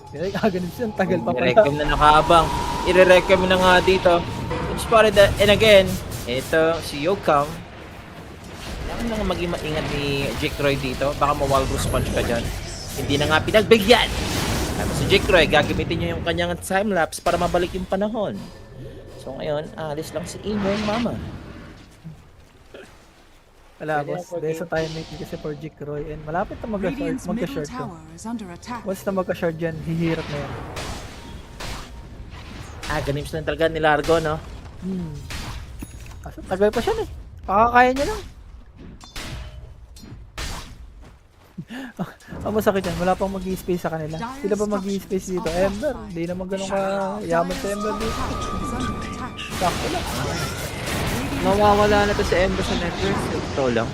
Kaya kaganin siya, ang tagal pa pala. I-recomm na nakaabang. I-recomm na nga dito. Which spotted that, and again, ito si Yokam. Kailangan lang maging maingat ni Jake Roy dito. Baka ma-Walrus Punch ka dyan. Hindi na nga pinagbigyan. Tapos si Jake Roy, gagamitin niya yung kanyang time-lapse para mabalik yung panahon. So ngayon, alis lang si Imo Mama. Wala Pwede boss, ako dahil sa time making kasi for Jick Roy and malapit na Radiant's middle magka-short to. tower is under attack. Once na magka-short dyan, hihirap na yan. Ganim lang talaga ni Largo, no? Kaso tagal pa siya eh. Pakakaya niya lang. Ang masakit yan, wala pang mag-i-space sa kanila. Sila ba mag-i-space dito? Ember, hindi naman ganun ka yaman sa Ember dito. Is under attack. Sakto lang. Mawawala na to sa Ember sa network. Ito lang.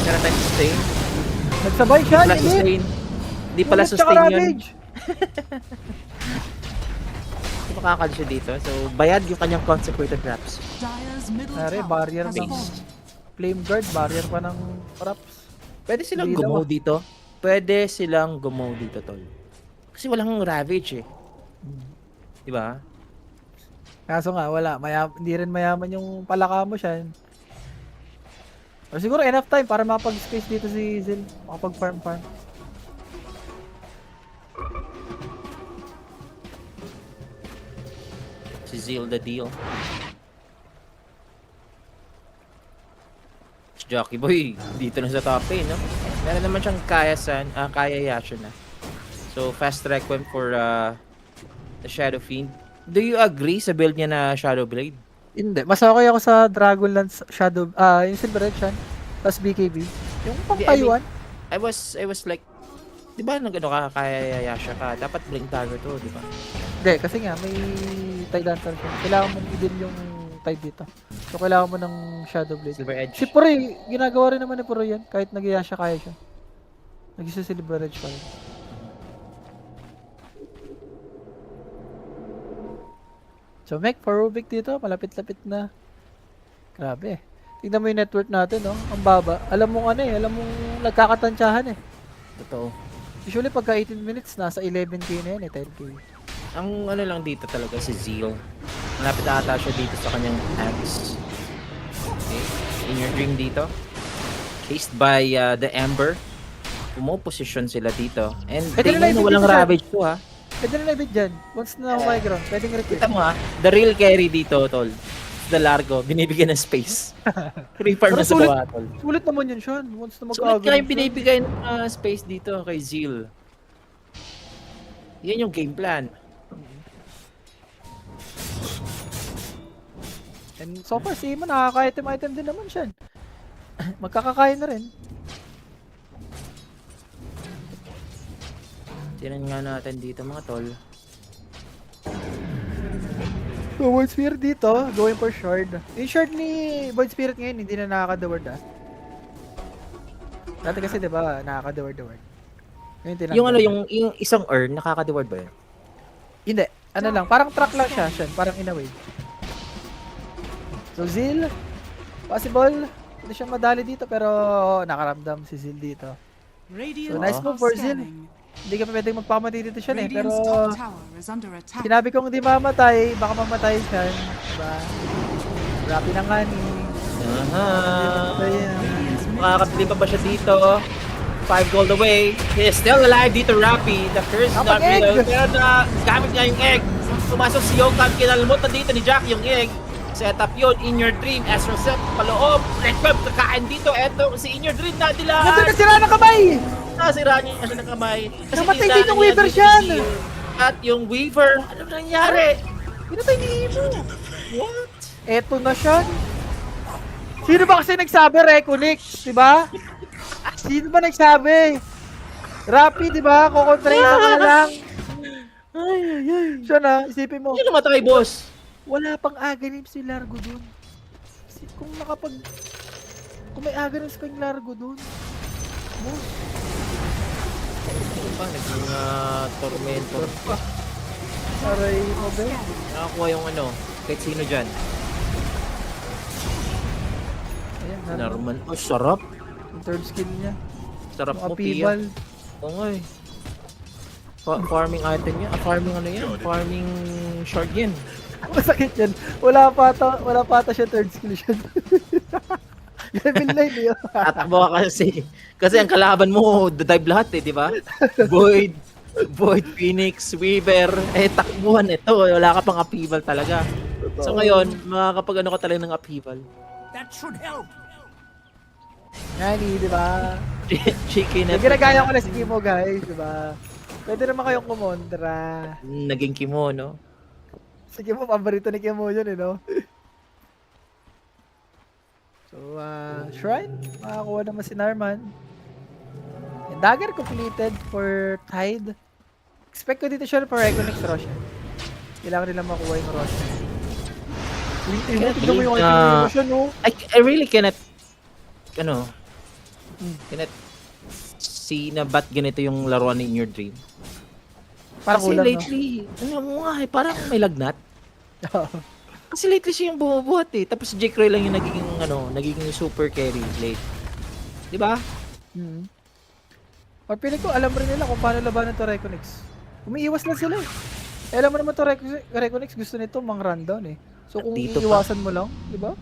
Meron tayong sustain. Nagsabay siya, Pala init. sustain. Di pala Init tsaka sustain yun. ravage. Hindi makakal siya dito. So, bayad yung kanyang consecrated traps. Dire's middle Pare, tower barrier has base. fallen. Flame guard, barrier pa ng props. Pwede silang Hindi gumaw naman. dito. Pwede silang gumaw dito, tol. Kasi walang ravage eh. Di ba? Kaso nga, wala. Hindi rin mayaman yung palaka mo siya. Or siguro enough time para makapag-space dito si Zil. Makapag-farm. Si Zeal the deal. Si Jockey Boy, dito na sa top lane, no? Meron naman siyang kaya Yasha na. So, fast requiem for the Shadow Fiend. Do you agree sa build niya na Shadow Blade? Hindi. Mas okay ako sa Dragonlance Shadow, yung Silver Red Shan. Tapos BKB. Yung pang Hindi, I mean, Taiwan. I was like, di ba nag-ano ka, kaya Yasha ka, dapat Blink Dagger to, di ba? Hindi, kasi nga may Tide Dancer siya. Kailangan mo i-deal yung Tide dito. So, kailangan mo ng Shadow Blade. Silver Edge. Si Puroy, ginagawa rin naman ni Puroy yan. Kahit nag-Yasha kaya siya. Nag-isa Silver Edge pa rin. So, Mek, for Rubik dito, malapit-lapit na. Grabe. Tingnan mo yung network natin, no? Ang baba. Alam mong nagkakatansyahan eh. Totoo. Usually, pagka 18 minutes, nasa 11k na yan eh, 10k. Ang ano lang dito talaga si Zeal. Malapit na ata siya dito sa kanyang axe. Okay. In your dream dito. Chased by the Ember. Pumoposisyon sila dito. And Pwede tingnan na na ibig walang dito siya. ravage to ha. Pwede na ibig dyan. Once na high ground, pwedeng request. Kita mo ha. The real carry dito, tol. The Largo. Binibigyan ng space. Refarm Pero na sa sulit. baba, tol. Sulit naman yun, Sean. Once na Sulit mag-ground. nga yung binibigay ng space dito kay Zeal. Yan yung game plan. And so far, si Iman, nakaka-item din naman siya. Magkakakaya na rin. Tinan nga natin dito mga tol. So, Void Spirit dito, going for shard. Yung shard ni Void Spirit ngayon, hindi na nakaka-the-word Dati kasi, di ba, nakaka-the-word. Ngayon, tinanggal. Yung ano, yung isang earn, nakaka-reward ba yun? Hindi. Ano lang, parang track lang siya, Sean. Parang in a way. So, Zil, possible. Hindi siya madali dito, pero nakaramdam si Zil dito. So, nice move for Zil. Hindi ka pa pwedeng magpamatay dito siya eh, pero Radiant's top tower is under attack. sinabi kong hindi mamatay, baka mamatay siya. Diba? Rapi na nga ni. Aha. Ayan. Makakabili pa ba siya dito? 5 gold away. He is still alive dito, Rappy. The curse is not Kapag real. egg! Pero gamit nga yung egg. Sumasok si Yokan. Kinalmot na dito ni Jack yung egg. Set up yun. In your dream. Ezra set paloob. Red Web kakain dito. Eto si In your dream na Natin dilaan. nasira ng kamay! Nasira niya siya ng kamay. Kasi Namatay kinailangan din yung niya Weaver dito siya. si Zeal. At yung Weaver. Ano nangyari? Pinatay ni Imo. What? Eto na siya. Sino ba kasi nagsabi, Reconix? Diba? Sino ba nagsabi? Rappi, diba? Kukontrain na ka lang. Ay, ay, ay. Siya na, isipin mo. Sino namatay, boss? Wala pang aganim si Largo dun. Kung may aganim pa yung Largo dun. Boss. Ano ba? Naging tormentor pa. Aray mo ba? Nakakuha yung ano, kahit sino dyan. Ayan, Norman. Oh, sarap. yung third skill niya. Sarap Yung mo, upheaval. Pia. Oo nga eh. Farming item yan. Farming ano yan? Farming shard yan. Masakit yan. Wala pa ata siya third skill siya. Level 9 yun. Tatakbo ka kasi. Kasi ang kalaban mo, dive lahat eh, di ba? Void, Phoenix, Weaver. Eh, takbuhan ito. Wala ka pang upheaval talaga. So ngayon, makakapag ano ka talaga ng upheaval. Nani, di ba? Chicken at Ginagaya ko na si Kimo, guys, di ba? Pwede naman kayong kumontra. naging kimono. Si Kimo, paborito ni Kimo yun, eh, no? So, Shrine, makakuha naman si Narman. And dagger completed for Tide. Expect ko dito siya for Econix Roshan. Kailangan nila makuha yung Roshan. Tingnan mo yung item ni Roshan, no? I really cannot cannot see na ba't ganito yung laruan in your dream. Parang Kasi kulang, lately, ano mo nga eh, parang may lagnat. no? Kasi lately siya yung bumubuhat eh. Tapos si Jake Roy lang yung nagiging super carry late. Di ba? Hmm. Or piling ko, alam rin nila kung paano labanan to Reconix. Umiiwas lang sila eh. Alam mo naman to Reconix, gusto nito mang rundown eh. So kung Dito pa. iiwasan mo lang, di ba?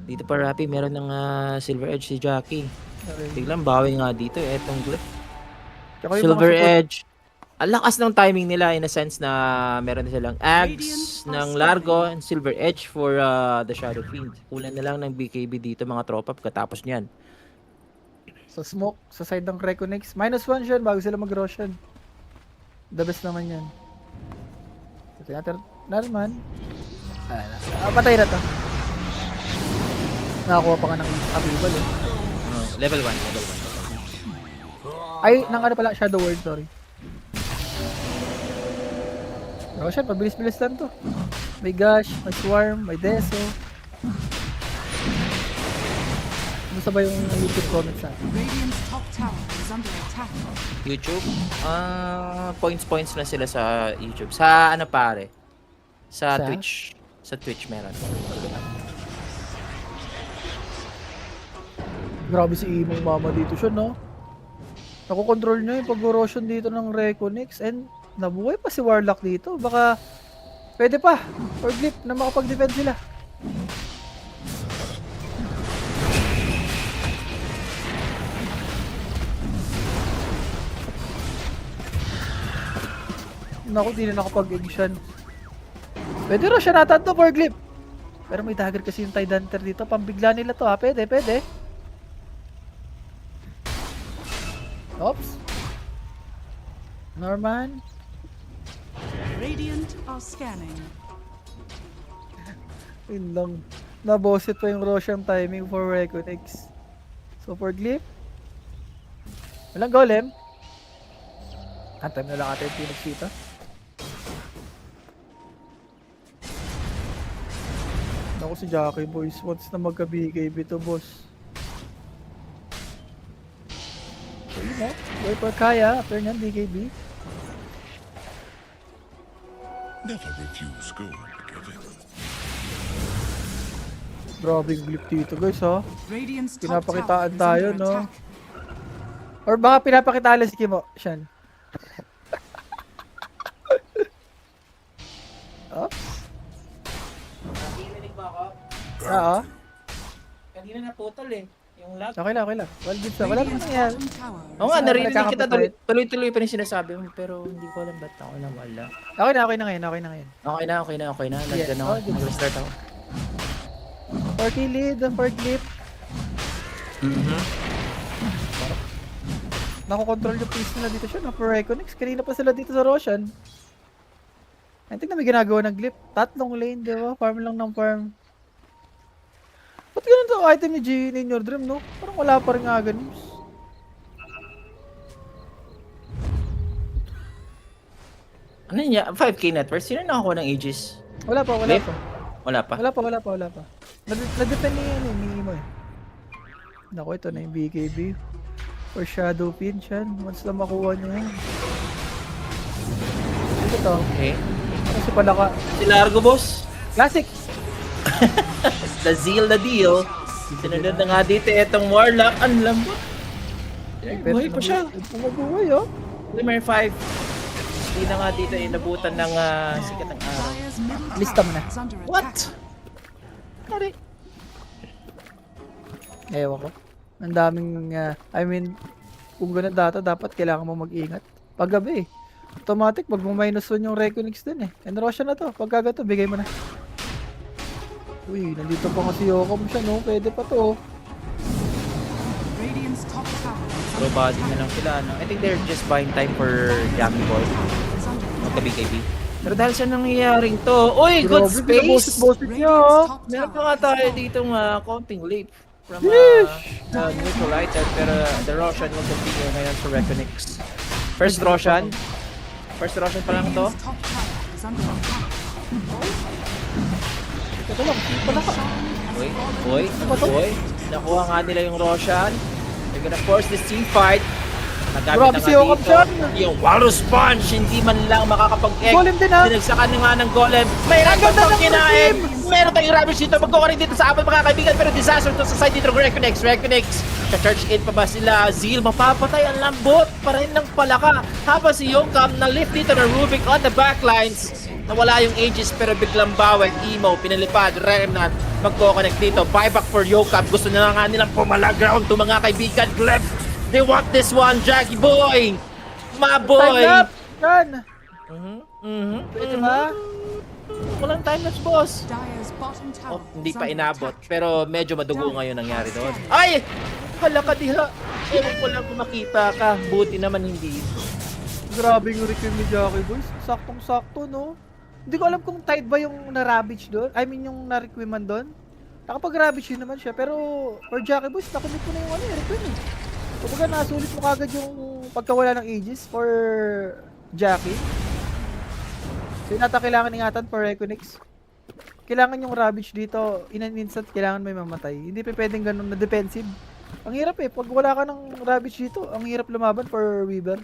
Dito pa Rappi, meron ng Silver Edge si Jackie. Okay. Biglang bawi nga dito etong Glyph. Tsaka yung Silver mga support- Edge. Ang lakas ng timing nila in a sense na meron na silang Ags ng Largo and Silver Edge for the Shadow Fiend. Kulang na lang ng BKB dito mga tropa pagkatapos niyan. Sa smoke, sa side ng Reconex. -1 siya bago sila mag-Roshan. The best naman yan. Ito naman. Patay na to. Nakakuha pa ka ng Abibal eh. Level 1. Ay, nang ano pala, Shadow Word, sorry. Roshan, pabilis-bilis lang to. May Gash, may Swarm, may Deso. Gusto ba yung YouTube comments natin? Radiant's top tower is under attack. YouTube. Points na sila sa YouTube. Sa ano pare? Sa Sa? Twitch. Sa Twitch meron. Grabe si Imong Mama dito siya, no? Nakokontrol niya yung pag-Roshan dito ng Reconex and nabuhay pa si Warlock dito. Baka pwede pa or Glip na makapag-defend sila. Naku, di na nakapag-action. Pwede rin siya natin to for Glip. Pero may dagger kasi yung Tide Hunter dito. Pambigla nila to ha. Pwede. Oops. Norman. Radiant are scanning. Yun lang. Nabosit pa yung Roshan timing for Reconex. So for Glip. Walang golem. Antay na lang atin yung Phoenix dito. Ako si Jackie boys. Once na magka-BKB to boss. So yun o. Boy pa kaya. After nyan BKB. Never refuse gold given. Grabe yung Glip dito guys ha. Radiant's top tower Pinapakitaan is tayo, under no? attack. Or baka pinapakitaan lang si Kimo. Shan. Oops. Narinig mo ako? Oo. Kanina naputol eh. Yung lag. Okay lang. Well, good sa. Wala naman Radiant's nangyari. bottom tower Oo nga, is narinig kita. Nagkakapatid. Tuloy-tuloy pa rin sinasabi mo. Pero hindi ko alam ba't ako nawala. Okay na ngayon. Okay na. Yes. Nag-ano, Oh, good. nag-restart ako. 40 lead, for Glip. Nakokontrol yung pace nila dito siya, no? For Reconex. Kanina pa sila dito sa Roshan. I think na may ginagawa ng Glip. Tatlong lane, di ba? Farm lang ng farm. Ba't ganun to item ni Gene in your dream, no? Parang wala pa rin nga ganun. Ano niya? 5K net worth? Sino nakakuha ng Aegis? Wala pa. Glip? Wala pa. Wala pa. Nag-depend na yan eh, ni Imo eh. Naku, ito na yung BKB. For Shadow Fiend yan. Once na makuha niya yan. Ito to. Okay. Kasi pala ka. Si Largo, boss. Classic! The Zeal the deal. Sinunod na nga dito itong Warlock. Ang lambot. Buhay pa siya. Buhay oh. Glimmer 5. Hindi na nga dito inabutan ng sikat ng araw. Dire's middle Lista mo tower na. is under What? attack. Pare. Ewan ko. Ang daming, kung ganun data, dapat kailangan mo mag-ingat. Pag gabi automatic, pag mo -1 yung Reconex dun eh. And Roshan na to. Pag gato, bigay mo na. Uy, nandito pa kasi Yokom siya, no? Pwede pa to. Radiant's top tower is Pro body na lang sila. No? I think they're just buying time for Jackie Boy. under attack. Magka-BKB. Pero dahil sa nangyayaring to, uy, good Grabe, space! binabosit niya, oh. Meron pa nga tayo ditong konting leap from Nicolaitan, pero the Roshan will continue ngayon sa Reconex. First Roshan pa lang to. Radiant's top tower is under attack. Ito lang, pala ka. Uy, nakuha nga nila yung Roshan. They're gonna force this team fight. Nagamit Grabe na si nga Yokom dito dyan. yung Walrus Punch, hindi man lang makakapag-egg. Golem din, ha? Sinagsakan na nga ng Golem. May ragam ganda pang ng kinain. team. Meron tayong Ravage dito. Magkuha rin dito sa apat mga kaibigan. Pero disaster to sa side dito ng Reconex. Ka-charge in pa ba sila? Zeal, mapapatay ang lambot pa rin ng palaka. Habang si Yokom na lift dito ng Rubik on the backlines. Nawala yung Aegis pero biglang bawi. Emo, pinalipad. Remnant, magko-connect dito. Buyback for Yokab. Gusto na nga nilang pumalaground to mga kaibigan. Gleb, they want this one, Jackie boy! My boy! Time up! Yan! Pwede Mhm. ba? Walang time lapse, boss. Dire's bottom tower Oh, hindi is pa under inabot. attack. Pero medyo madugo ngayon nangyari doon. Ay! Hala ka diha. Ewan ko lang kung makita ka. Buti naman hindi. Grabe yung requiem ni Jackie boys. Saktong-sakto, no? Hindi ko alam kung tied ba yung na-ravage doon. I mean, yung na-requieman doon. Nakapag-ravage yun naman siya. Pero for Jackie boys, nakumit ko na yung requiem eh. Kumbaga, nasulit mo kagad yung pagkawala ng Aegis for Jackie. So yun ata kailangan ingatan for Equinix. Kailangan yung ravage dito, in an instant, kailangan may mamatay. Hindi pa pwedeng ganun na defensive. Ang hirap eh, pag wala ka ng ravage dito, ang hirap lumaban for Weaver.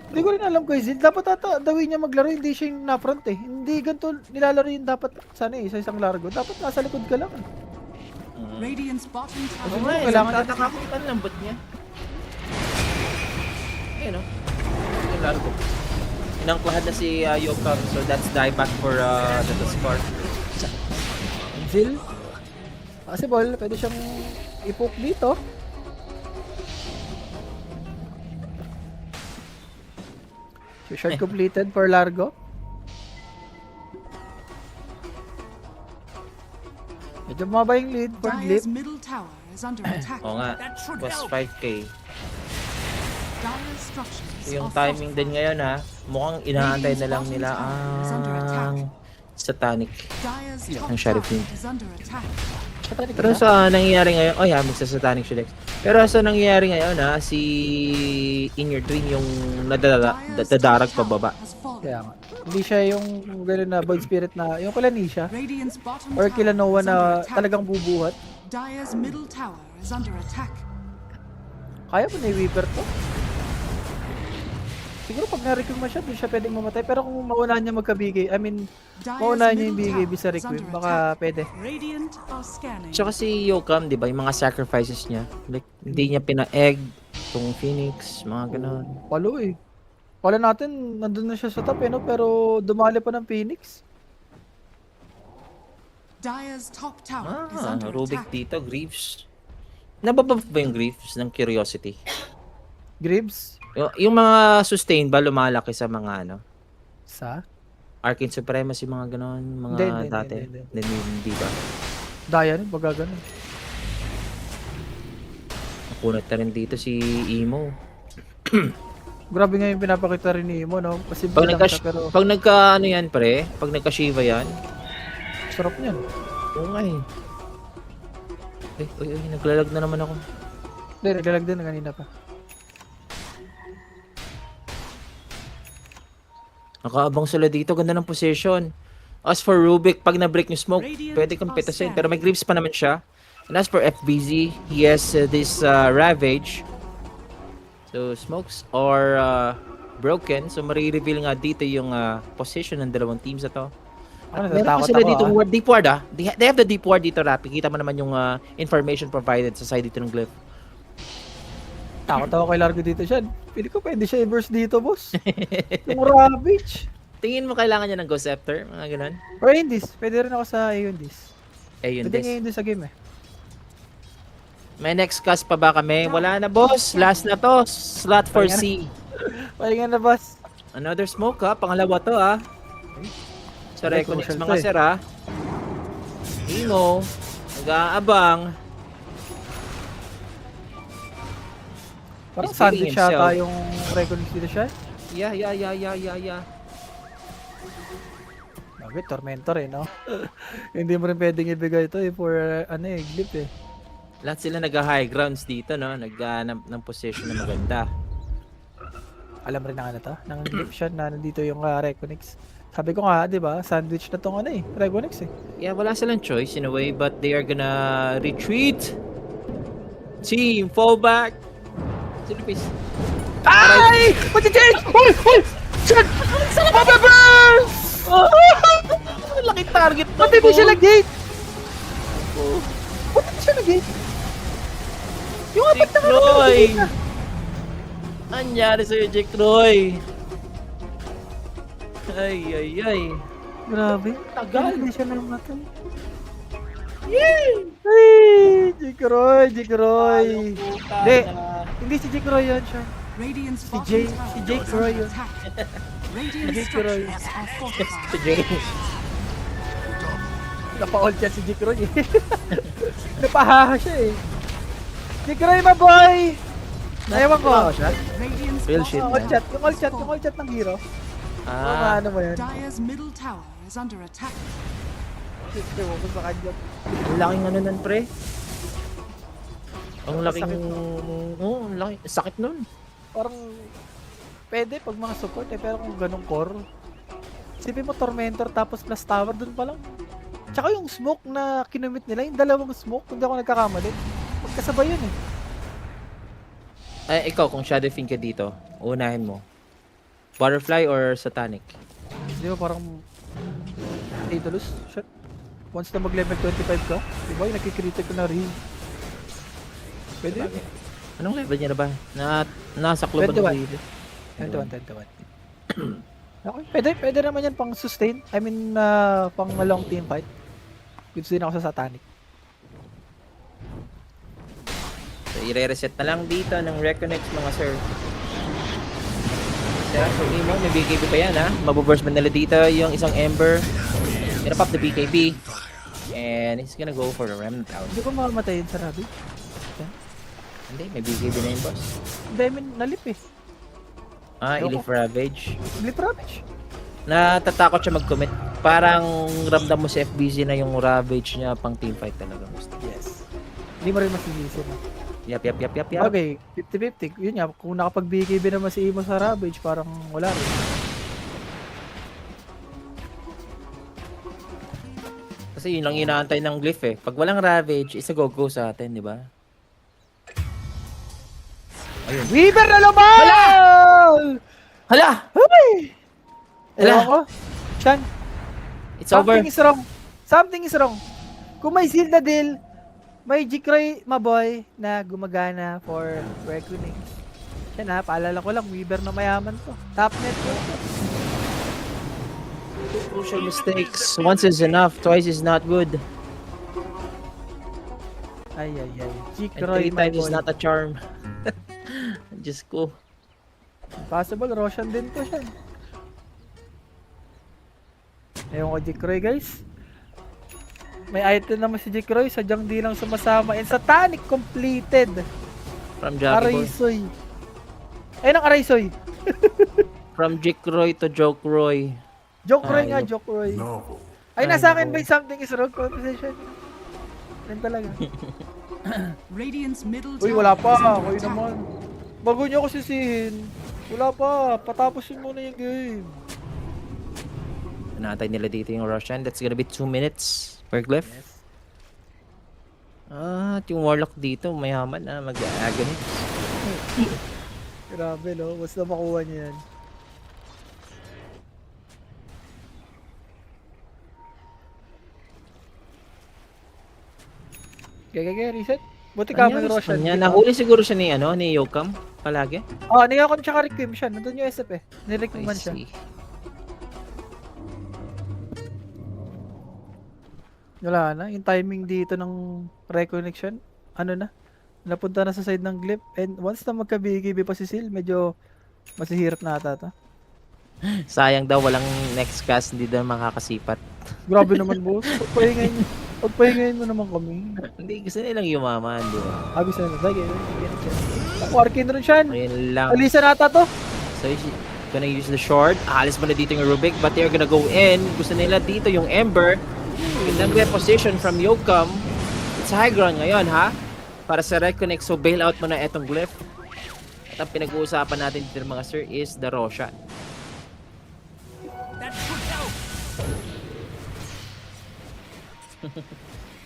Hindi ko rin alam kay Zil, dapat ata dawin niya maglaro, hindi siya yung na-front eh. Hindi ganito nilalaro yung dapat sana eh, sa isang largo. Dapat nasa likod ka lang. Radiant's bottom Oo tower nga, kailangan nagtataka ko ang lambot niya. Ayun o. Yung largo. Inangklahan na si Yokam, so that's dieback for the score. Zil, possible, pwede siyang ipoke dito. So short completed for Largo. Medyo mababa yung lead for Dire's Glip. middle tower is under attack. Oo nga, was 5k. Dire's structures Yung are timing din ngayon ha, mukhang inaantay na lang nila ang Satanic. Dire's top ang Sheriff tower King. is under attack. Pero sa nangyayari ngayon, oh yeah, magsa-Satanic siya next. Pero sa nangyayari ngayon ha, si In Your Dream yung nadadarag pababa. Has fallen. Kaya nga. Hindi siya yung gano'n na Void Spirit na, yung kila Nisha. Radiant's bottom Or tower kila Noah is na under attack. talagang bubuhat. Dire's middle tower is under attack. Kaya mo na i-Weaver to? Siguro pag na-requiem mo siya, di siya pwedeng mamatay. Pero kung maunahan niya magkabigay, I mean, Dire's maunahan niya yung middle bigay tower bisa is requiem, under baka attack. pwede. Radiant are scanning. Tsaka si Yokam, di ba, yung mga sacrifices niya, like, hindi niya pina-egg, tong Phoenix, mga ganon. Palo eh. Kala natin, nandun na siya sa top eh, no? Pero dumali pa ng Phoenix. Dire's top tower is Ah, under Rubik attack. dito, Greaves. Nababuff ba yung Greaves ng Curiosity? Graves. Yung mga sustain ba lumalaki sa mga ano? Sa? Arcane Supremacy, mga ganon, mga Hindi, dati. hindi. Hindi ba? Dayan, baga ganun. Nakunat na rin dito si Emo. Grabe nga yung pinapakita rin ni Imo, no? Kasi Pag bilang nagka, siya, pero pag nagka ano yan pre, pag nagka Shiva yan, sarap niyan. oo nga eh. Naglalag na naman ako. Hindi, naglalag din kanina pa. Nakaabang sila dito, ganda ng position. As for Rubik, pag na-break yung smoke, Radiant pwede kang are pitasin. scanning. Pero may Greaves pa naman siya. And as for FBZ, he has this Ravage. So, smokes are broken. So, marireveal nga dito yung position ng dalawang teams na to. Ano, Meron natatakot pa sila ako, dito, ah. deep ward ah. They have the deep ward dito, Rapi. Kita mo naman yung information provided sa side dito ng Glyph. Takot ako kay Largo dito siya. Pili ko pwede siya i-burst dito, boss. Yung Ravage. Tingin mo kailangan niya ng Ghost Scepter? Mga ganun? Or Aeondis. Pwede rin ako sa Aeondis. Eh, yun Pwede this. Aeondis sa game eh. May next cast pa ba kami? Wala na, boss. Last na to. Slot for C. Palingan na, boss. Another smoke ha. Pangalawa to ha. Sa Ay, Reconnect crucial mga to eh. sir ha. Emo. Nag-aabang. Parang He's sandwich feeling yata himself. yung Reconnect dito siya. Yeah. Bakit? Tormentor eh, no? Hindi mo rin pwedeng ibigay ito eh for Glip eh. Lahat sila nag-high grounds dito, no? Nag-ganap ng position na maganda. Alam rin na ano to, ng Glip siya na nandito yung Reconnect. Sabi ko nga, di ba, sandwich na tong Reconnect eh. Yeah, wala silang choice in a way, but they are gonna retreat. Team, fall back. Silipis. Ay! Pati-change! Uy! Shit! Mababers! Laki target na. Pati di siya nag-gate! Pati di siya nag-gate! Yung apat Jake na Roy! Anyari sa'yo, Jake Roy? Ay. Grabe. Tagal. Hindi siya namatay. Ay! Jikroy! Hindi. Hindi si Jikroy yun siya. Radiant's Si bottom Jay- tower si Jay is Croy under yun. attack. Radiant Jay Croy. structures are fortified. Si Jay. Napa-all siya si Jikroy eh. Napahaha siya eh. Jikroy, my boy! Ewan ko. Radiant's Real bottom shit, Yung man. all chat, yung all chat ng hero. Ah, Ano mo yan? Dire's middle tower is under attack. Ewan ko sa kanya. ang laking ano nun, pre. Ang laking... Sakit. Oo, ang laki. Sakit nun. Parang pwede pag mga support eh, pero kung ganong core, isipin mo Tormentor tapos plus tower dun pa lang. Tsaka yung smoke na kinumit nila, yung dalawang smoke, kung di ako nagkakamali, magkasabay yun eh. Ay, ikaw, kung Shadow Fiend ka dito, unahin mo. Butterfly or Satanic? Di ba parang Daedalus, shit. Once na mag level 25 ka, di ba yung nakikritik ko na rin. Pwede yun. Anong level niya na ba? Nasa club ba 21. dito? 21. Okay, pwede naman yan pang sustain. I mean, pang long team fight. Goods din ako sa Satanic. So, i-reset na lang dito ng Reconnect mga sir. So, Imo, may BKB pa yan ha. Mabuburst ba nila dito yung isang Ember. Gonna pop the BKB. And he's gonna go for the Remnant out. Hindi ko makamatay yun sa Rabi. Hindi, may BKB na yung boss. Hindi, I mean, nalip eh. Elif Ravage. Blip Ravage. Natatakot siya mag-commit. Parang ramdam mo si FBZ na yung Ravage niya pang teamfight talaga. Yes. Hindi mo rin masisisi na. Yap. Okay, 50-50. Yun nga, kung nakapag-BKB naman si Imo sa Ravage, parang wala rin. Kasi yun lang inaantay ng Glyph eh. Pag walang Ravage, isa go-go sa atin, di ba? Ayun. Weaver na lumabas! Hala! Huy! Wala. Ewan ko. Chan, It's over. something is wrong. Something is wrong. Kung may seal na deal, may Jikroy, maboy, na gumagana for reckoning. Yan ha, paalala ko lang, Weaver na mayaman to. Top net ko. Crucial mistakes. Once is enough, twice is not good. Ay. And Jikroy, 3 my times is boy. not a charm. Diyos ko. Possible, Roshan din to siya. Ewan ko, Jikroy, guys. May item naman si Jikroy, sadyang di lang sumasama. And Satanic completed. From Jockey Boy. Araysoy. Ayun ang Araysoy. From Jikroy to Jokroy. Jokroy nga, Ayun. Jokroy. Novel. Ay, nasa akin ba yung something is wrong composition? Yan talaga. Radiant's middle Uy, tower wala pa. is under Kayo attack. naman. Bago nyo ako sisihin. Wala pa. Patapusin muna yung game. Natay nila dito yung Russian. That's gonna be 2 minutes per Glyph. At yung Warlock dito, mayaman na mag-agony. Grabe, no? Basta makuha niya yan. Okay, reset. Buti ka may Roshan. Nahuli siguro siya ni Yokam palagi. Oh, niya ako tsaka Requiem siya. Nandun yung SF eh. Nirequiem man siya. see. Wala na. Yung timing dito ng reconnection, ano na? Napunta na sa side ng Glyph. And once na magka-BKB pa si Sil, medyo masihirap na ata to. Sayang daw walang next cast, hindi daw makakasipat. Grabe naman, boss. Pagpahingayin mo naman kami. Hindi, gusto nilang yumaman, di ba? Abis na. Sige. Ako, Arcane rin siya. Ayun lang. Alisa nata to. So, he's gonna use the short. Alis mo na dito yung Rubik, but they're gonna go in. Gusto nila dito yung Ember. Gandang reposition from Yokam. It's high ground ngayon, ha? Para sa reconnect, so bail out mo na etong Glyph. At ang pinag-uusapan natin dito mga sir is the Roshan.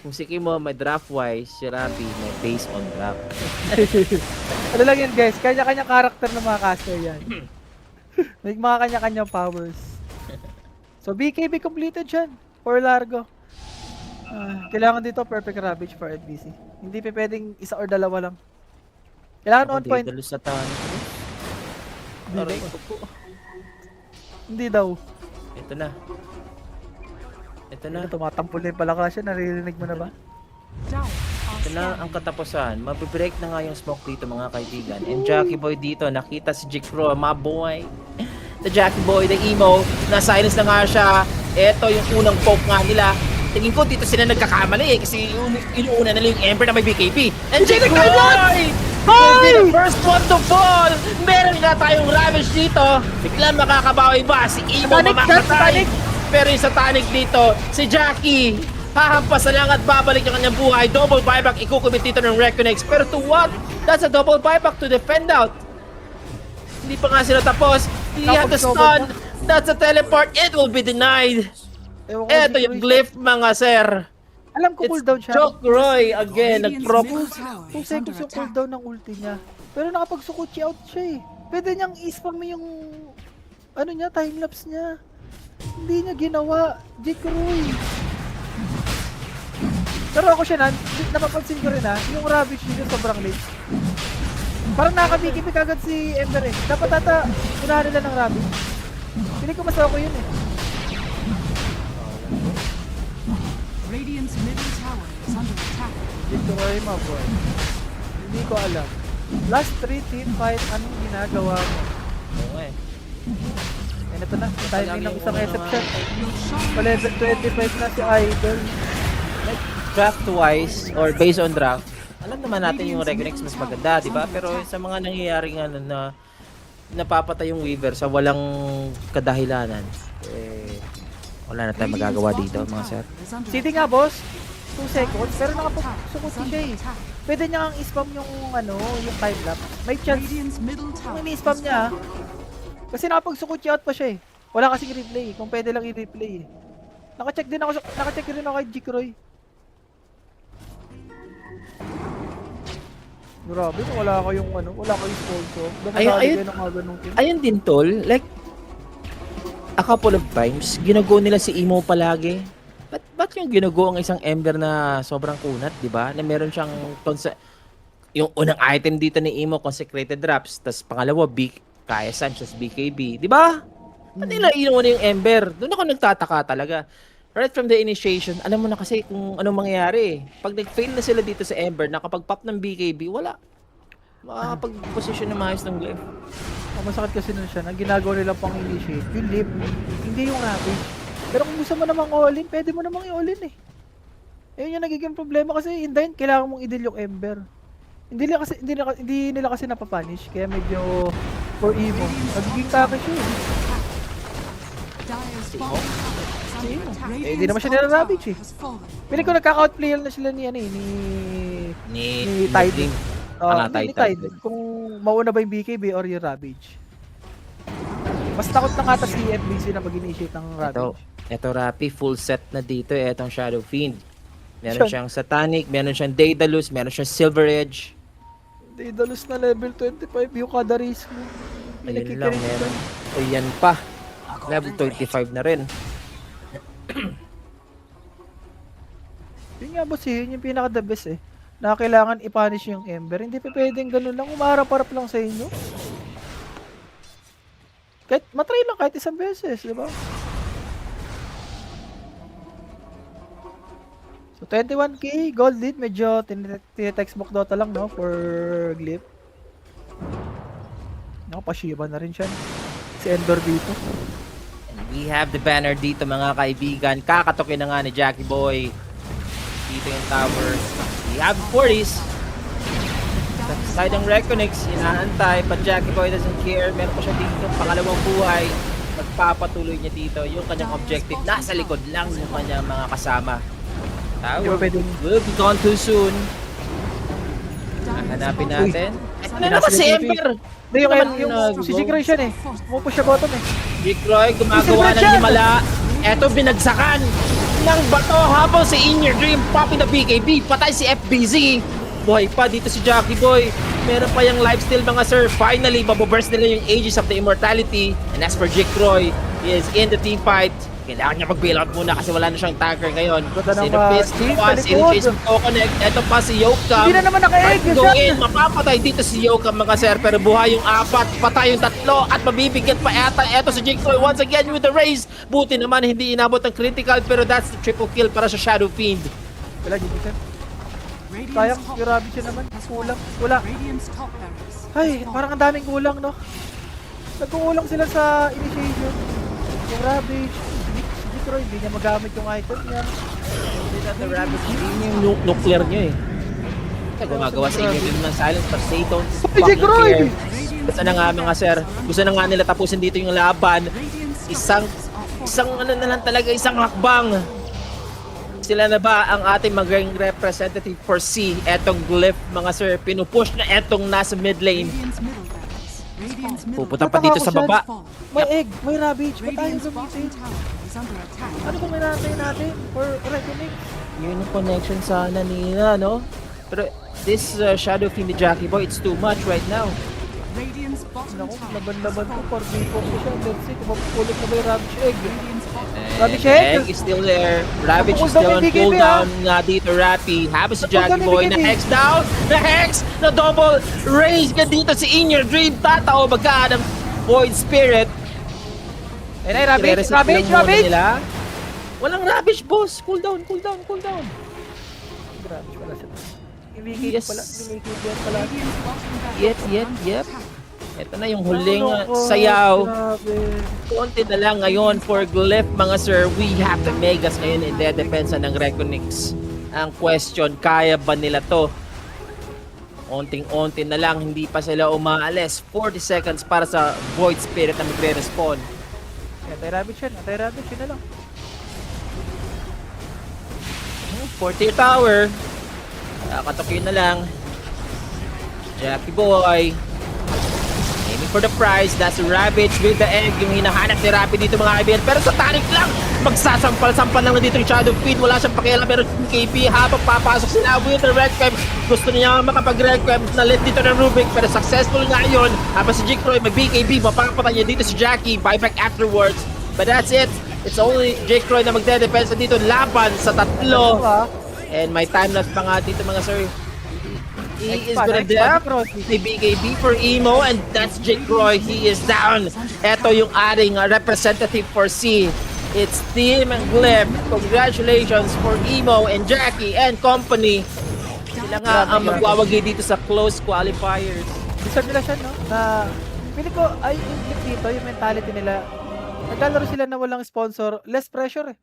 Kung si Kimo may draft wise, si Rabi may base on draft. Ano lang yan, guys. Kanya-kanya karakter ng mga caster yan. May mga kanya-kanya powers. So, BKB completed yan. For Largo. Kailangan dito perfect ravage for FBC. Hindi pa pwedeng isa or dalawa lang. Kailangan on point. Dalos sa tan. Hindi Aray daw. ko po. Hindi daw. Ito na. Ito na. Tumatampol na yung palakasya. Naririnig mo na ba? Dire are Ito na ang katapusan. Mabibreak na nga yung smoke dito mga kaibigan. And Jackie Boy dito, nakita si Jikro, my boy. The Jackie Boy, the emo, na-silence na nga siya. Ito yung unang poke nga nila. Tingin ko dito sila nagkakamali kasi inuuna nila yung Ember na may BKB. And Jikro! Will be the first one to fall! Meron nga tayong Ravage dito. Biglang makakabawi ba? Si Emo Satanic, mamamatay. Satanic! Pero yung Satanic dito, si Jackie, hahampas na lang at babalik yung kanyang buhay. Double buyback, ikukumit dito ng Reconex. Pero to what? That's a double buyback to defend out. Hindi pa nga sila tapos. He had the stun. That's a teleport. It will be denied. Ewan ko, Eto Jikroy. yung glyph mga sir. Alam ko It's cooldown siya. Jokroy again. Radiant's Nag-prop. middle tower 2 is under seconds yung attack. cooldown ng ulti niya. Pero nakapag-sukuchi out siya eh. Pwede niyang i-spam yung ano niya, timelapse niya. Hindi niya ginawa. Jikroy. Pero ako siya napapansin ko rin yung Ravage niya sobrang late. Parang nakabikipik agad si Ember eh. Dapat unahan nila ng Ravage. Piling ko mas ako yun eh. Radiant's middle tower is under attack. Jikroy, my boy. Hindi ko alam. Last 3 team fight, anong ginagawa mo? Oo eh. And ito na, timing ng isang exception. Your shot Pa-level 25 na si Idol. Draft twice or based on draft. Alam naman natin yung Reconex mas maganda, di ba? Pero sa mga nangyayari nga na napapatay yung Weaver sa walang kadahilanan, eh, wala na tayong magagawa dito, mga sir. City nga boss, 2 seconds, pero nakapagsukuti siya eh. Pwede niya ang i-spam yung yung time lapse. May chance Radiant's middle tower kung ini-spam niya, kasi nakapagsukuti out pa siya eh. Wala kasing replay, kung pwede lang i-replay eh. Naka-check din ako kay Jikroy. Grabe, wala kayong wala kayong sponsor. Ayun. Ng mga ganung team. Ayun din tol, like a couple of times, ginago nila si Emo palagi. Ba't yung ginago ang isang Ember na sobrang kunat, di ba? Na meron siyang yung unang item dito ni Emo, Consecrated Drops, tas pangalawa, Kaya Sanchez BKB, di ba? Ba't nila inuuna yung Ember? Doon ako nagtataka talaga. Right from the initiation, alam mo na kasi kung anong mangyayari. Pag nag-fail na sila dito sa Ember, nakapag-pop ng BKB, wala. Makakapag-position na maayos ng glyph. Ang masakit kasi nun siya, na ginagawa nila pang initiate, yung lip, hindi yung Ravage. Pero kung gusto mo namang all-in, pwede mo namang i-all-in eh. Ayun yung nagiging problema kasi in the end, kailangan mong i-deal yung Ember. Hindi nila kasi napapunish, kaya medyo for Evo. Nagiging kaka siya eh. Dire's bottom tower is under attack. Eh, di naman siya nila-ravage eh. Has fallen. Piling ko nagkaka-outplayer na sila ni Ni Tide. Tide. Ni Tide. Kung mauna ba yung BKB or yung Ravage. Mas takot na nga si FBC na mag-initiate ng Ravage. Ito Rappi, full set na dito. Etong Shadow Fiend. Meron siyang Satanic, meron siyang Daedalus, meron siyang Silver Edge. Daedalus na level 25 yung kada race mo. Ayun lang, meron. O yan pa. Level 25 na rin. Yun nga boss eh, yun yung pinaka the best eh. Na kailangan i-punish yung Ember. Hindi pa pwedeng ganun lang, umarap-arap lang sa inyo. Kahit matry lang kahit isang beses, di ba? So 21k gold lead, medyo tinetextbook Dota lang no for Glyph. Nakapashiba na rin siya. Si Endor dito. And we have the banner dito mga kaibigan. Kakatokin na nga ni Jackie Boy. Dito yung tower. We have 40s. Sa side ng Reconex, inaantay. But Jackie Boy doesn't care. Meron pa siya dito pangalawang buhay. Magpapatuloy niya dito yung kanyang objective. Nasa likod lang ng kanyang mga kasama. Di ba pwedeng Will be gone too soon. Hanapin natin. Ito na naman si Ember! Hindi, yung, Naman yung si Jikroy siya eh. Umupo siya bottom eh. Jikroy gumagawa ng himala. Eto binagsakan ng bato habang si In Your Dream popping the BKB. Patay si FBZ. Buhay pa dito si Jackie Boy. Meron pa yung lifesteal mga sir. Finally, maboburst nila yung Aegis of the Immortality. And as for Jikroy, he is in the team fight. Kailangan niya mag-bail out muna kasi wala na siyang tanker ngayon. Ganda ng, Sino Fist? Steve Sino sa Sino likod. Chase Connect? Eto pa si Yokam. Hindi na naman naka-egg. Go in, mapapatay dito si Yokam mga sir, pero buhay yung 4, patay yung 3, at mabibigyan pa ata eto si Jake Troy once again with the raise. Buti naman hindi inabot ng critical, pero that's the triple kill para sa Shadow Fiend. Wala, Jimmy. Radiant's Sayang, top yung Rabbit siya naman. Kulang. Wala. Radiant's top barracks. Ay, parang ang daming kulang, no? Nagkukulang sila sa initiation. Yung Ravage, si Jikro, hindi niya magamit yung item niya. The Rabbit, hindi yung nuclear niya eh. Kaya gumagawa sa inyo din ng silence, but they don't fucking Jikroy! care. Gusto na nga mga sir, gusto na nga nila tapusin dito yung laban. Isang ano na lang talaga, isang hakbang. Sila na ba ang ating maging representative for C? Etong Glyph mga sir, pinupush na etong nasa mid lane. Radiant's middle barracks. Radiant's middle Pupunta pa dito sa baba. fall. May egg, may Ravage, ba't tayo Radiant's bottom gamitin? tower is under attack. Ano ba may natin natin for reckoning? Yun yung connection sana nila, no? Pero this Shadow Fiend ni Jackie Boy, it's too much right now. Radiant's bottom Naku, tower laban-laban is ko, falling. 4v4 ko siya. Let's see kung mapupulot na ba yung Ravage egg. Radiant's bottom Ravage And egg? Egg is still there. Ravage is Naku, still on cooldown yung cooldown nga dito, Rappy. Habang si Naku, Jackie cooldown Boy yung na BKB. Hex down. Na Hex na double raise ka dito si In Your Dream. Tatao baga ng Void Spirit. Ayun ay, Ravage, I-reset Ravage, lang muna Ravage! nila. Walang Ravage, boss. Cooldown, cooldown, cooldown. Ravage pala siya. Yes. Pala, Imikid pala. Radiant's bottom barracks Yep. is under attack. Ito na yung huling Loko, sayaw. grabe. Konti na lang ngayon for Glyph mga sir. We have the Megas ngayon in the depensa ng Reconix. Ang question, kaya ba nila to? Onting-onti na lang, hindi pa sila umaalis. 40 seconds para sa Void Spirit na magre-respawn. Anti-Ravage yan, Anti-Ravage yun na lang. 4-tier tower. Katok yun na lang. Jackie Boy. Aiming for the prize. That's Ravage with the egg. Yung hinahanap ni Rappy dito mga kaibigan. Pero sa Tonic lang, magsasampal-sampal lang na dito yung Shadow Fiend. Wala siyang pakialam. Pero yung KP habang papasok sila with the Requiem. Gusto niya makapag-Requiem na let dito ng Rubik. Pero successful nga yun. Habang si Jikroy mag-BKB, mapapatay niya dito si Jackie. Buyback afterwards. But that's it. It's only Jikroy na magde-defense dito laban sa tatlo. And may time lapse pa nga dito mga sir. He is gonna dap. May BKB for Emo and that's Jake Roy. He is down. Ito yung ating representative for C. It's Team Glyph. Congratulations for Emo and Jackie and company. Sila nga ang magwawagi dito sa close qualifiers. Deserve nila siya, no? Na, pili ko, ay, yung tip dito, yung mentality nila, naglalaro sila na walang sponsor, less pressure eh.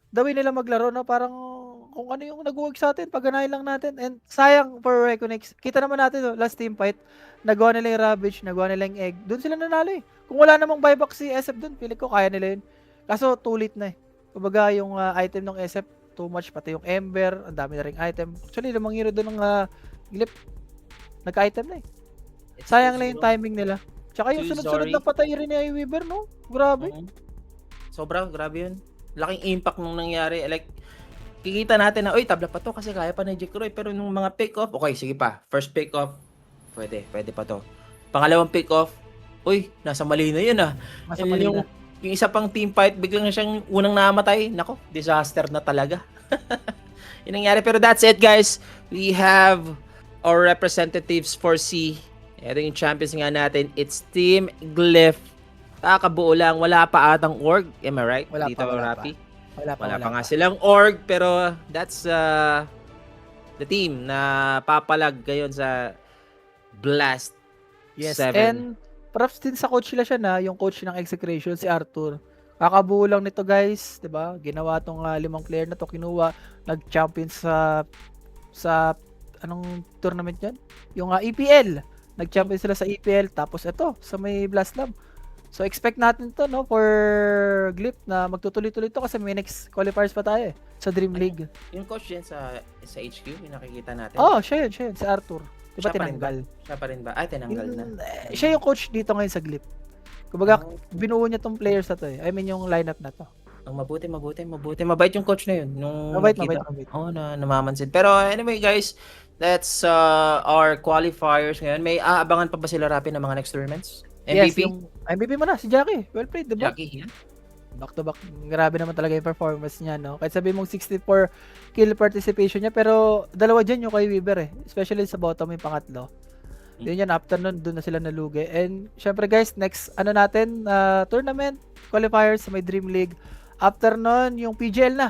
The way nila maglaro, no? Parang, kung ano yung nag-work sa atin, pagganahin lang natin. And sayang for Reconix. Kita naman natin, no? Last team fight, nagawa nila yung Ravage, nagawa nila yung Egg. Doon sila nanalo eh. Kung wala namang buyback si SF doon, pili ko, kaya nila yun. Kaso, too late na eh. Kumbaga, yung item ng SF, too much. Pati yung Ember, ang dami na ring item. Actually, lamang hero doon ng Glyph. Nagka-item na eh. Sayang lang yung timing nila. Tsaka yung Too sunod-sunod sorry. na patay rin ni Weaver, no? Grabe. Sobra, grabe yun. Laking impact nung nangyari. Like, kikita natin na, oy, tabla pa to kasi kaya pa ni Jake Roy. Pero nung mga pick-off, okay, sige pa. First pick-off, pwede pa to. Pangalawang pick-off, uy, nasa mali na yun ah. Nasa And mali yung, na. yung isa pang team fight, biglang na siyang unang namatay. Nako, disaster na talaga. Yun nangyari. Pero that's it, guys. We have our representatives for C. Ito yung champions nga natin. It's Team Glyph. Kakabuo lang. Wala pa atang org. Am I right? Wala Dito, pa, wala Rappy? Wala Wala pa nga silang org. Pero that's the team na papalag ngayon sa Blast Yes, 7. and props din sa coach nila siya na, yung coach ng execution, si Arthur. Kakabuo lang nito guys, 'di ba? Ginawa tong 5 player na to, kinuha, nag-champion sa anong tournament 'yan? Yung EPL. Nag-champion sila sa EPL tapos ito sa may Blast Lab. So expect natin to no for Glyph na magtutuloy-tuloy to kasi may next qualifiers pa tayo eh, sa Dream League. Yung coach yan sa HQ, yung nakikita natin. Oh, siya yun, si Arthur. Diba Siya pa rin ba? tinanggal? Siya pa rin ba? Ay, tinanggal na. Siya yung coach dito ngayon sa Glyph. Kumbaga, binuo niya tong players na to eh. I mean, yung lineup na to. Ang mabuti. Mabait yung coach na yun. Nung Mabait. Oo, namamansin. Pero anyway, guys, that's our qualifiers ngayon. May aabangan pa ba sila Rappi ng mga next tournaments? MVP? Yes, yung MVP mo na, si Jackie. Well played, diba? Jackie, yan. Back to back. Grabe naman talaga yung performance niya, no? Kahit sabi mong 64 kill participation niya, pero dalawa dyan yung kay Weaver eh. Especially sa bottom yung pangatlo. Yun yan, after nun, doon na sila nalugi. And syempre guys, next natin, tournament, qualifiers sa may Dream League. After nun, yung PGL na.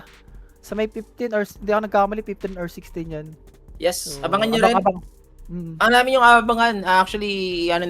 Sa may 15 or, hindi ako nagkakamali, 15 or 16 yun. Yes, So, abangan nyo rin. abang-abang. Mm. Ang namin yung abangan. Actually, ano